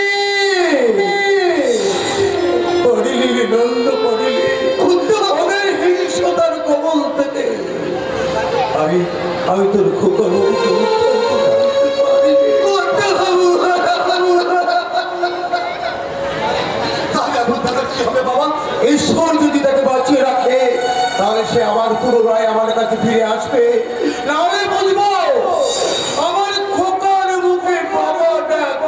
নন্দ পড়িলি ওদের হিংসতার কবল থেকে আমি তোর খোকা বাবুকে উদ্ধার করতে পারিনি। তাহলে এখন দাদা কি হবে বাবা? ঈশ্বর যদি তাকে বাঁচিয়ে রাখে তাহলে সে আবার পুনরায় আমার কাছে ফিরে আসবে, নাহলে বুঝবো আমার খোকার মুখে বাবা ডাক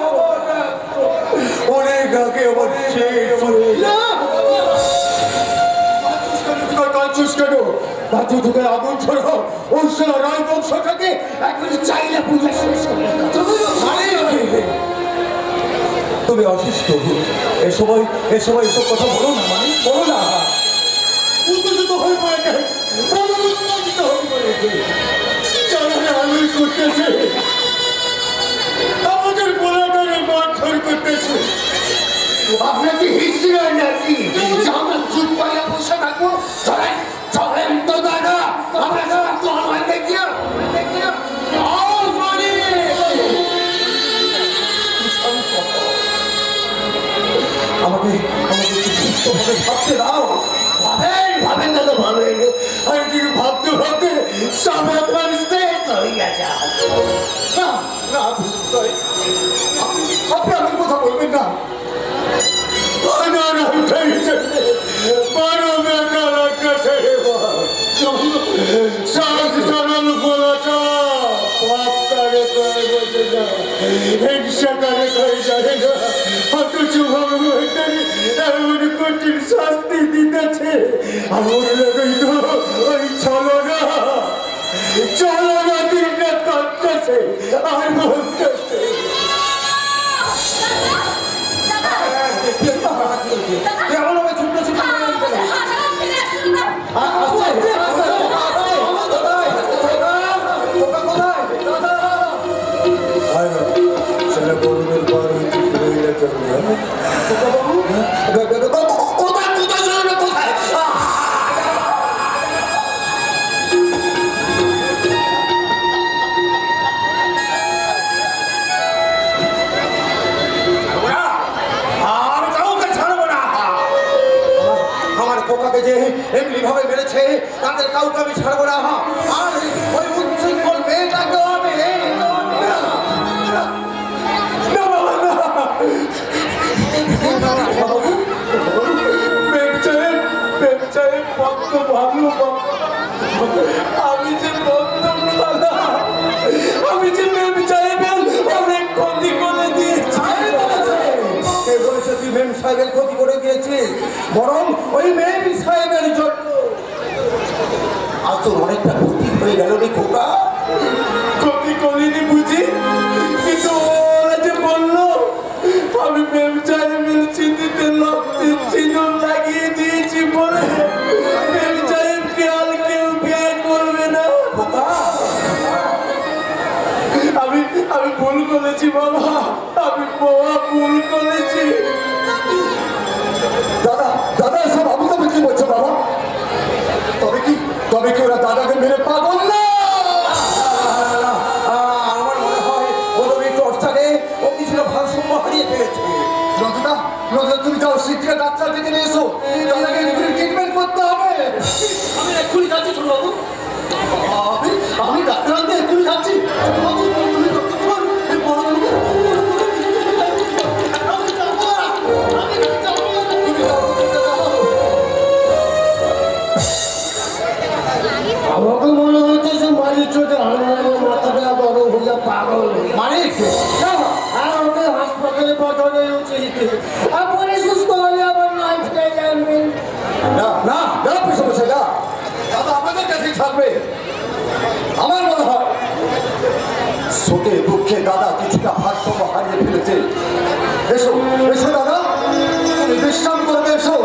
অনেক আগে আমার শেষ হয়ে যায়। কাঁদছিস কেন? বাচ্চা তোকে আগুন ছড়ো, ওই সারা রায় বংশটাকে একবারে চাইলে পূজা শেষ করে দাও। তুমি অসুস্থ, এ সময় এসব কথা বলো না, মানে বলো না। উত্তেজিত হয়ে পড়েছে, উত্তেজিত হয়ে পড়েছে। যারা আঙুল করতেছে, আমাদের পোলাটারে মারধর করতেছে। আপনার কি হিস্ট্রি হয় নাকি? আমরা চুপ করে বসে থাকবো? চলেন তো দাদা, আমরা সবাই তো আমার দেখিও আমাকে একটু সুস্থভাবে ভাবতে দাও। ভাবেন দাদা, ভাবেন। আমি কিন্তু ভাবতে সামনে আপনার শেষ হয়ে গেছে। না আপনি আমার কথা বলবেন না। শাস্তি দিতেছে আমার ওই চলো না দিনটা কাটতেছে আর বলতেছে। এমনি ভাবে মেরেছে তাদের কাউকে আমি ছাড়বো না। আর ওই উচ্ছৃঙ্খল মেয়েটাকেও আমি আমি যে মেম চাইবেন অনেক ক্ষতি করে দিয়েছি। বলেছে তুই মেম সাহেবের ক্ষতি করে দিয়েছিস, বরং ওই মেবি সাহেবের জন্য আজ তোর অনেকটা ক্ষতি হয়ে গেল রে খোকা। ক্ষতি করিনি বুঝি, কিন্তু ওরা যে বললো আমি মেম সাহেবের চিঠিতে রক্তের চিহ্ন লাগিয়ে দিয়েছি বলে মেম সাহেবকে আর কেউ বিয়ে করবে না। খোকা, আমি ভুল করেছি বাবা, আমি বড় ভুল করেছি। দাদা দাদা এসব আমি তবে কি বলছো বাবা? তবে কি ওরা দাদাকে মেরে পাগল না? আমার মনে হয় ওদের এই টর্চারে ও কিছুটা ভারসাম্য হারিয়ে ফেলেছে। নন্দা নন্দা, তুমি যাও শীঘ্র ডাক্তার ডেকে নিয়ে এসো, দাদাকে ট্রিটমেন্ট করতে হবে। আমি এক্ষুনি যাচ্ছি ছোটবাবু। আমি ডাক্তার আনতে এক্ষুনি যাচ্ছি। ছোটবাবু, তুমি রক্ষা করুন। এই বড় লোকের আমি যাবো না। আমি যাবো না। তুমি যাও, তুমি যাও। আমাকে মনে হচ্ছে যে মালিক চোটে আমার মাথাটা বড় হয়ে পাগল। মালিক আর ওকে হাসপাতালে পাঠানো উচিত। আপনি সুস্থ হলে আবার নাইটটাই জানবেন। না না না, পেছনে বসে যা, দাদা আমাদের কাছেই থাকবে। আমার মনে হয় শোকে দুঃখে দাদা কিছুটা ভারসাম্য হারিয়ে ফেলেছে। এসো এসো দাদা, তুমি বিশ্রাম করবে, এসো।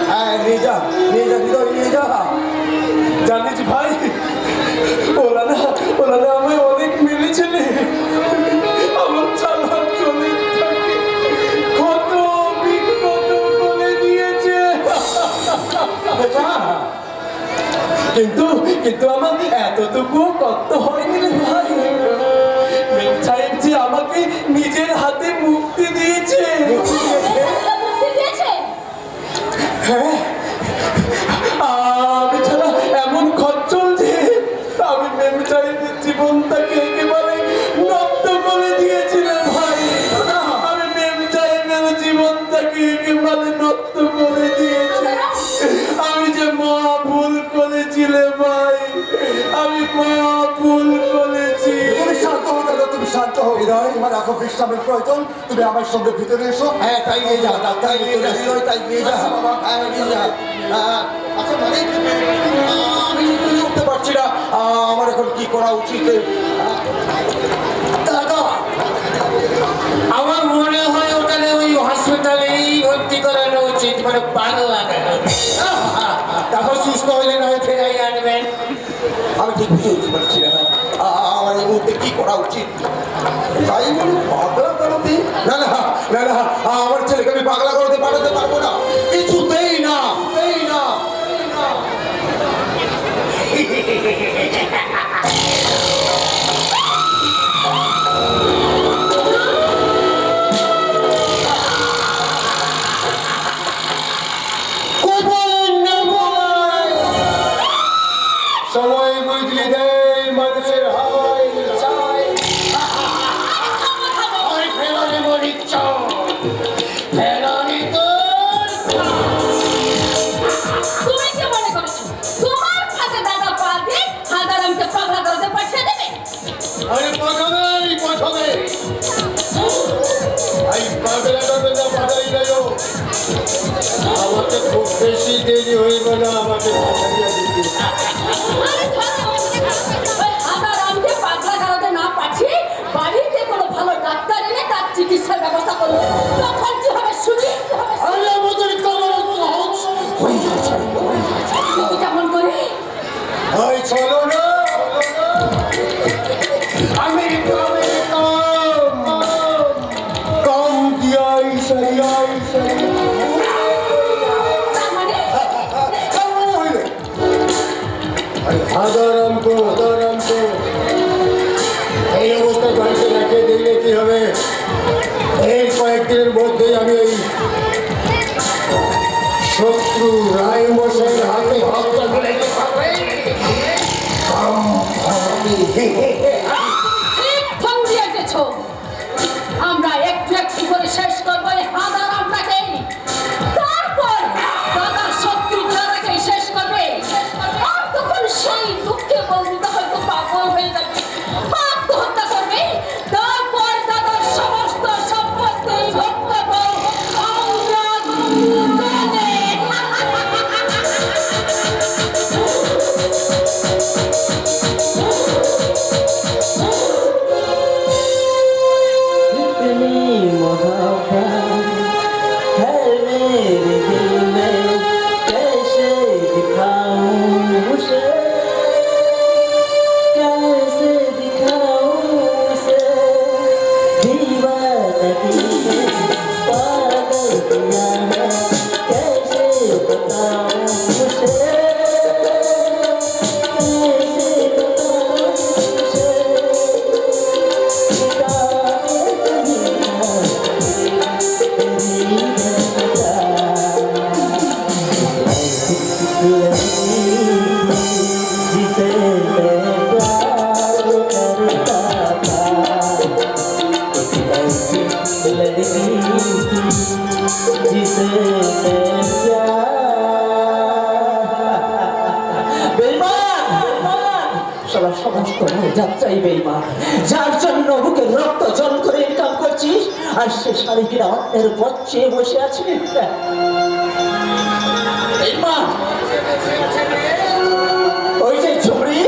হ্যাঁ, নিয়ে যা হৃদয় নিয়ে যা। জানিস ভাই, ওরা না আমায় অনেক মেরেছিলে। আমার চালাক চলে কত বিকত করে দিয়েছে। কিন্তু আমার এতটুকু কষ্ট হয়নি রে ভাই। মেম সাহেব যে আমাকে নিজের হাতে মুক্তি দিয়েছে। মুক্তি দিয়েছে? হ্যাঁ, আমি ছাড়া এমন খচ্চর যে আমি মেম সাহেবের জীবনটাকে একেবারে নষ্ট করে দিয়েছিলাম ভাই। আমি মেম সাহেবের জীবনটাকে একেবারে নষ্ট করে দিয়েছি। আমি যে মহা ভুল করেছিলে ভাই, আমি মহা ভুল করেছি। তুমি শান্ত হও দাদা, তুমি শান্ত হও। হৃদয়, তোমার এখন বিশ্রামের প্রয়োজন, তুমি আমার সঙ্গে ভিতরে এসো। হ্যাঁ, তাই নিয়ে যা, তাই নিয়ে যা হৃদয়, তাই নিয়ে যা। হ্যাঁ, নিয়ে যা। আচ্ছা মালিক, আমি কিছুই উঠতে পারছি না, আমার এখন কি করা উচিত? দাদা, আমার মনে হয় ওখানে ওই হসপিটালেই ভর্তি করানো উচিত, মানে ভালো লাগানো। তারপর সুস্থ হলে নয় ফেরাই আনবেন। আমি ঠিক বুঝে উঠতে পারছি না। আমার এই মুহূর্তে কি করা উচিত? তাই বলে পাগলা করাতে? না না না না, আমার ছেলেকে আমি পাগলা করাতে পারবো না, কিছুতেই না। সময় বুঝলি দেয় মানুষের হাওয়ায় চায়। ওই ফেরানি মরিচ ফেরানি তো তুমি কি মনে করছো তোমার হাতে দাদা পা দিয়ে হাজারামকে পাগলা করতে পাঠিয়ে দেবে? আরে প্রথমে এই পাগলাটা বেলা বাড়াই গেল। আমাকে খুব বেশি দেরি হইব না, আমাকে পাঠাইয়া দিবি। আরে ধরো, ওই হাজারামকে পাগলা করাতে না পাঠিয়ে বাড়িতে কোনো ভালো ডাক্তার এনে তার চিকিৎসার ব্যবস্থা করলো, তখন কি হবে শুনি? আরে আমাদের কবর কেমন করে? ওই চলো না, আমি কম দিয়াই সারিয়াই তার মানে হাজারামকে এই অবস্থায় বাড়িতে রেখে দিলে কি হবে? এই কয়েকদিনের মধ্যেই আমি এই শত্রু রায় মশাইয়ের হাতে হত্যা করে ঠিক ফন্দিয়ে গেছো। আমরা একটু একটু করে শেষ করবো এই হাজারামটাকে, তারপর দাদার শত্রু যারাকে শেষ করবে। আর তখন সেই দুঃখে বন্দিতা হয়তো পাগল হয়ে যাবে, আত্মহত্যা করবে। তারপর দাদার সমস্ত সম্পত্তি ভোগ করবো সমস্ত যাত্রাই বেইমান, যার জন্য বুকে রক্ত জল করে ইনকাম করছিস, আর সে শাড়িটির অন্যের বচ্চে বসে আছে। বেইমান, ওই যে ঝুমরি,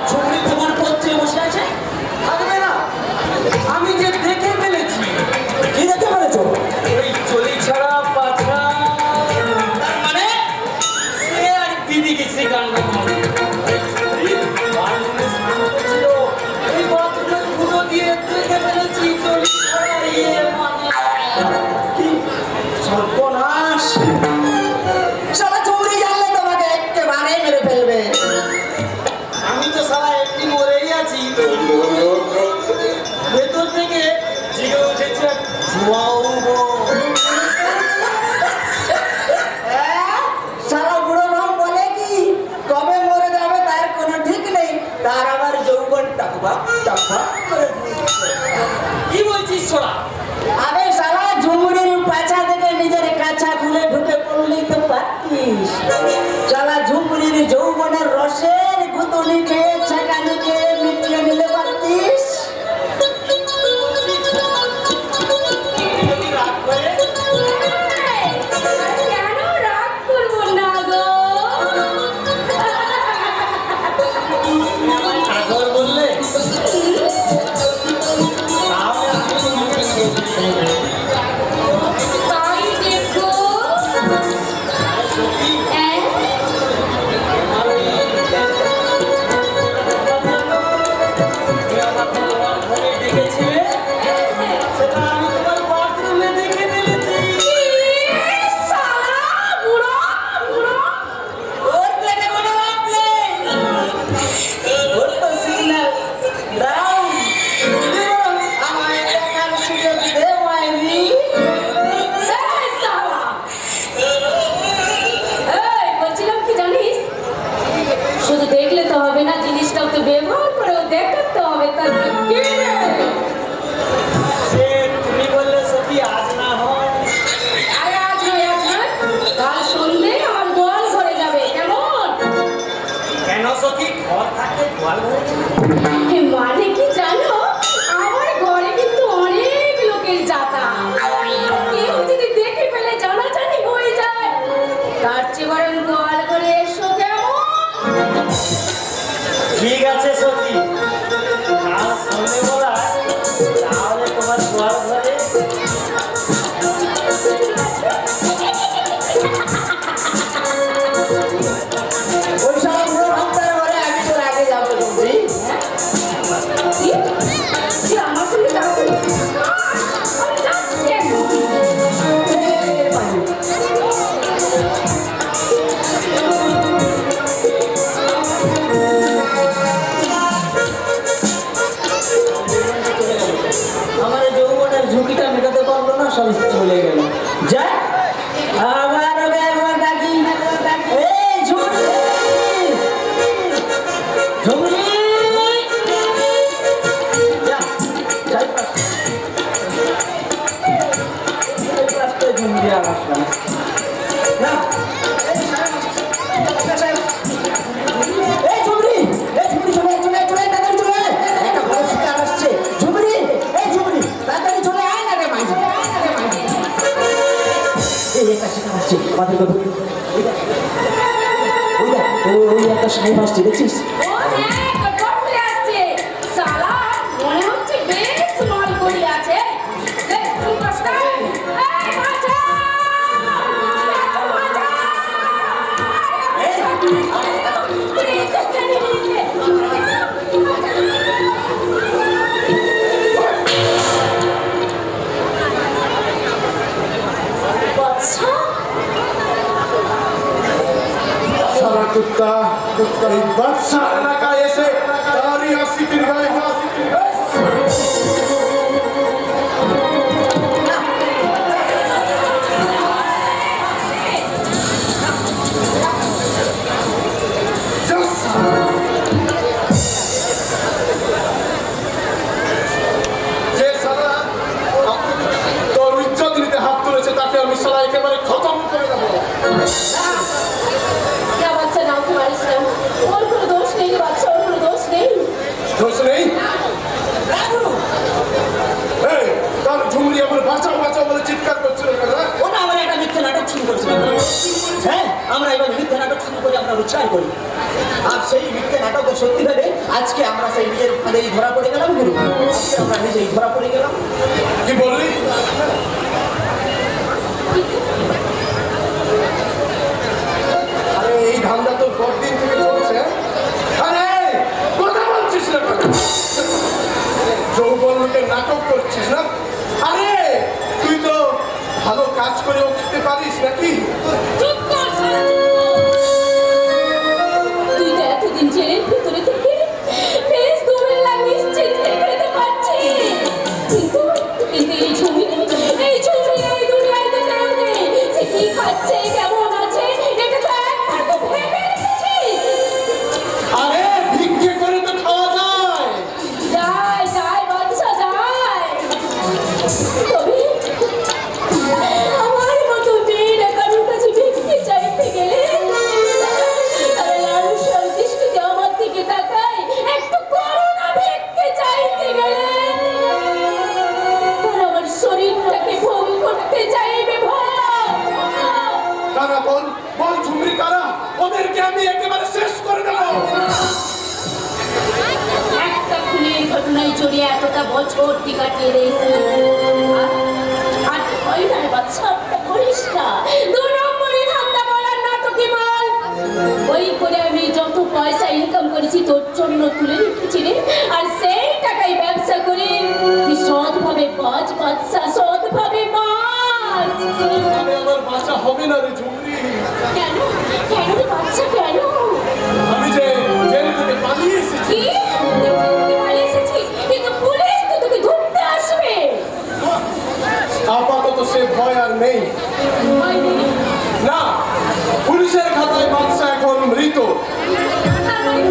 ঝুমরি তোমার বচ্চে বসে আছে। থাকবে না, আমি যে দেখে ফেলেছি। কি দেখতে পেরেছো? ওই চলি ছাড়া পাথা মানে সে আর দিদি গেছে গান এই বাথরুমের ফুটো দিয়ে দেখে ফেলেছি চলি ছাড়া কি সর্বনাশ! সারা ঝুমরি জানলে তোমাকে একেবারে মেরে ফেলবে। আমি তো সারা এমনি মরেই আছি, ভেতর থেকে জেগে উঠেছে সারা বুড়ো ভাব বলে কি কবে মরে যাবে তার কোনো ঠিক নেই, তার আবার যৌবন টাকবা টাকবা করে কি বলছিস ছোড়া? আরে সারা ঝুমুরির পাছা থেকে নিজের কাছা খুলে ঢুকে পড়লেই তো পারতিস। সারা ঝুমুরির যৌবনের রসের গুতনি খেয়ে ছাকানি খেয়ে মিটিয়ে নিলে পারতিস। রাগ করে কেন রাগ করবো না গো? সাগর বললে তাই দেখো, সেটা আমি তোমার বাথরুমে দেখে ফেলেছি। সালা বুড়ো বুড়ো ওর পেটে কোনো লাভ নেই, ওর তো সিগন্যাল ডাউন। আমায় দেখার সুযোগ দে মাইরি। বলছিলাম কি জানিস, শুধু দেখলে তো হবে না, জিনিসটাও তো ব্যবহার করেও দেখাতে হবে। তারপর কি রে? সে তুমি বললে সত্যি আজ না হয়। আরে আজ নয়, আজ নয়, কাল সন্ধে আমার গোয়াল ভরে যাবে, কেমন? কেন সখী ঘর থাকতে গোয়াল ভরে যাবে? মানে কি জানো, আমার ঘরে কিন্তু অনেক লোকের যাতা, কেউ যদি দেখে ফেলে জানাজানি হয়ে যায়, তার চেয়ে বরং গোয়াল করে এসো, কেমন? ঠিক আছে সখী, কাল সন্ধ্যেবেলা তাহলে তোমার গোয়াল ঘরে ওই সব বুড়ো ভাবটার ঘরে আমি তোর আগে যাবো ঝুমরি। কি? কি আমার সঙ্গে যাবে? আমি যাচ্ছি কেন? আমার এই যৌবনের ঝুঁকিটা মেটাতে পারলো না, সব চলে গেল। যাই আবার ওকে একবার ডাকি, এই ঝুমরি, ঝুমরি, যা, যাই পাশে। এই পাশে ঝুমরি আর আসবে না। না, এই ঝুমরি, এই ঝুমরি, চলে আয়, চলে আয়, চলে আয়, তাড়াতাড়ি চলে আয়। একটা বড় শিকার আসছে। ঝুমরি, এই ঝুমরি, তাড়াতাড়ি চলে আয় না রে মাঝি, আয় না রে মাঝি। এই একটা শিকার আসছে, আমাদের কথা। ওই একটা সাহেব আসছে, দেখছিস? ও হ্যাঁ, কটকট করে আসছে। শালা, মনে হচ্ছে বেশ মাল করি আছে। এই, চুপ কর, এই, বাঁচাও! বাঁচাও! এই, তোকে নিয়ে নিয়েছে। বাচ্চা, সারা কুত্তা এই বাদশাহ এলাকায় এসে তারই আসিফের গায়ে হাত এই, তার ঝুমরি আমার বাঁচাও বাঁচাও বলে চিৎকার করছিল কেন? ওটা আমরা একটা মিথ্যে নাটক শুরু করেছিলাম। হ্যাঁ, আমরা এবার মিথ্যে নাটক শুরু করে আমরা উচ্চার করি। আর সেই মিথ্যে নাটকের সত্যি ভেবে আজকে আমরা সেই নিজের ফাঁদেই ধরা পড়ে গেলাম গুরু। আজকে আমরা নিজেই ধরা পড়ে গেলাম। কি বললি? আরে এই ধান্দা তো কতদিন থেকে চলছে? আরে কথা বলছিস না কেন? যৌবন লোকের নাটক করছিস না? আরে তুই তো ভালো কাজ করে উঠতে পারিস নাকি? চুপ কর শালা, চুপ কর। তুই তো এতদিন জেলের ভিতরে থেকে বেশ দুবেলা নিশ্চিন্তে খেতে পারছিস। কিন্তু এই ঝুমরি এই দুনিয়ায় তো কেউ নেই। সে কি খাচ্ছে, কেমন আছে, এটা তো একবার তো ভেবে রেখেছিস? আরে ভিক্ষে করে তো খাওয়া যায়। যায় বাচ্চা যায়। তবে আমার মতো মেয়েরা কারোর কাছে ভিক্ষে চাইতে গেলে তারা লালসার দৃষ্টিতে আমার দিকে তাকায়। একটু করুণা ভিক্ষে চাইতে গেলে তারা আমার শরীরটাকে ভোগ করতে চাইবে। কারা বল বল ঝুমরি কারা? ওদেরকে আমি একেবারে শেষ করে দেবো। একটা খুনের ঘটনায় জড়িয়ে এতটা বছর কাটিয়ে রয়েছে। আর ভয় নয় বাচ্চা, একটা করিস না। 2 নম্বরে ধান্দা বলার নাটকে মাল। ওই করে আমি যত পয়সা ইনকাম করেছি তোর জন্য তুলে রেখেছি রে। আর সেই টাকায় ব্যবসা করে তুই সৎভাবে বাঁচ বাচ্চা, সৎভাবে বাঁচ। আমি আমার বাঁচা হবে না রে ঝুমরি। কেন কেন রে বাচ্চা, কেন? আমি যে জেল থেকে পালিয়ে এসেছি। কি? তুই থেকে পালিয়ে এসেছিস? কিন্তু পুলিশ তো তোকে ধরতে আসবে। আপাতত সে ভয় আর নেই। ভয় নেই? না, পুলিশের খাতায় বাচ্চা এখন মৃত। তার মানে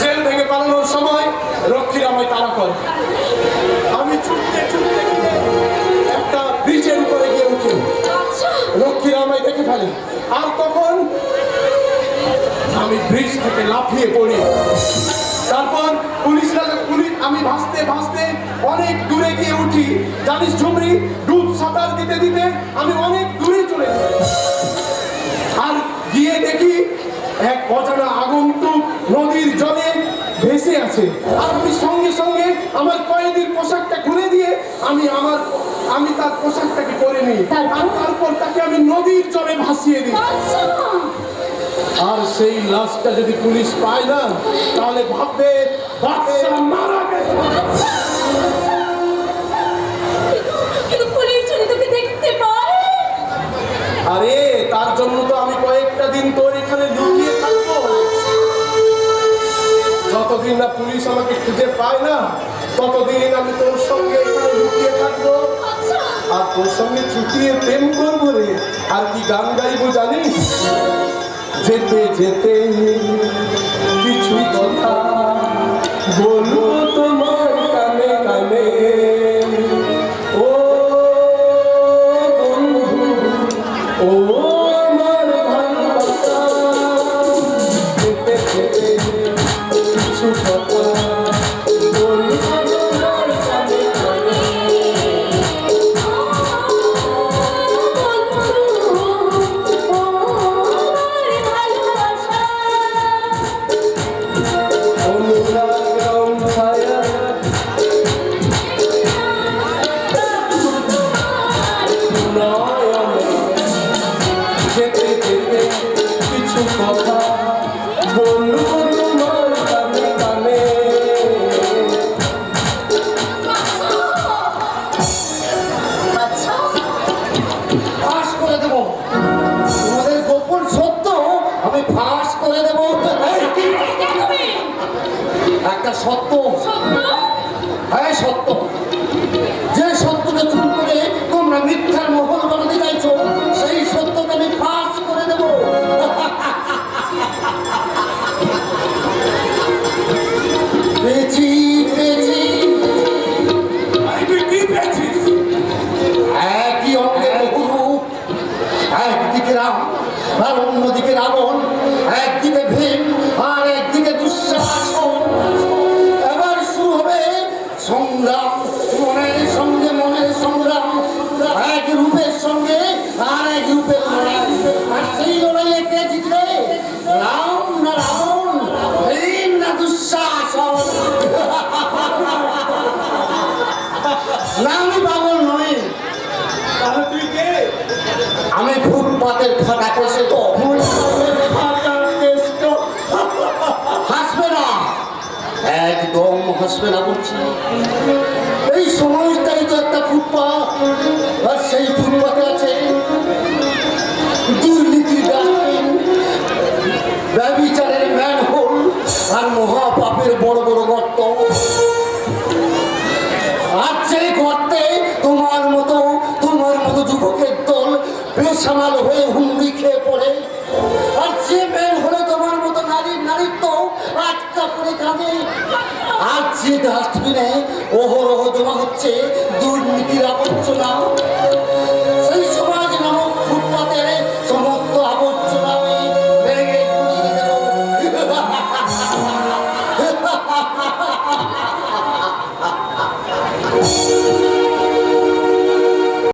জেল থেকে পালানোর সময় রক্ষীরা আমায় তাড়া করে। আমি ছুটতে ছুটতে গিয়ে একটা ব্রিজের উপরে গিয়ে উঠি। আচ্ছা, রক্ষীরা আমায় দেখে ফেলে। আর তখন আমি ব্রিজ থেকে লাফিয়ে পড়ি। তারপর আমি ভাসতে ভাসতে অনেক দূরে গিয়ে উঠি। জানিস ঝুমরি, ডুব সাঁতার দিতে দিতে আমি অনেক দূরে চলে যাই। আর গিয়ে দেখি এক অজানা আগন্তুক নদীর জলে ভেসে আছে। আর আমি সঙ্গে সঙ্গে আমার কয়েদির পোশাকটা খুলে দিয়ে আমি তার পোশাকটাকে পরে নিই। আর তারপর তাকে আমি নদীর জলে ভাসিয়ে দিই। আচ্ছা। আর সেই লাশটা যদি পুলিশ পায় না, তাহলে ভাববে বাদশা মারা গেছে। কিন্তু পুলিশ যদি তোকে দেখতে পায়? আরে তার জন্য তো আমি কয়েকটা দিন তোর এখানে লুকিয়ে থাকবো। যতদিন না পুলিশ আমাকে খুঁজে পায় না, ততদিন আমি তোর সঙ্গে এখানে লুকিয়ে থাকবো। আচ্ছা। আর তোর সঙ্গে চুটিয়ে প্রেম করবো রে। আর কি গান গাইবো জানিস? যেতে যেতে কিছু কথা বলবো তোমার কানে কানে। ও বন্ধু, ও আমার ভালোবাসা। যেতে যেতে কিছু কথা বলবো তোমার কানে কানে। অনুরাগ ছায়া নয়নে যেতে যেতে কিছু কথা বলবো তোমার কানে কানে। আচ্ছা। ফাঁস করে দেবো তোমাদের গোপন সত্য, আমি ফাঁস করে দেবো। এই, কে তুমি? একটা সত্য, সত্য? হ্যাঁ সত্য, যে সত্যকে চুপ করে তোমরা মিথ্যার মহল বানাতে চাইছো, সেই সত্যকে আমি ফাঁস করে দেবো। পেয়েছি পেয়েছি, তুই কি পেয়েছিস? একই অঙ্গের বহুরূপ, একদিকে রাম আর অন্যদিকে রাবণ, একদিকে ভীম আর একদিকে দুঃশাসন। না আমি পাগল নই, তাহলে তুই কে? আমি ফুটপাতের ফাটা কষে তো হাসবে না, একদম হাসবে না বলছি। এই সময়টাই তো একটা ফুটপাত, আর সেই ফুটপাতে আছে দুর্নীতির ডাস্টবিন, ব্যভিচারের ম্যানহোল আর মহাপাপের বড় বড় গর্ত। আর সেই গর্তে তোমার মতো যুবকের দল বেসামাল হয়ে হুমড়ি খেয়ে পড়ে। আর যে মেন হলে তোমার মতো নারীত্ব আটকা পড়ে কাঁদে। আর যে ডাস্টবিনে অহরহ জমা হচ্ছে দুর্নীতির আবর্জনা,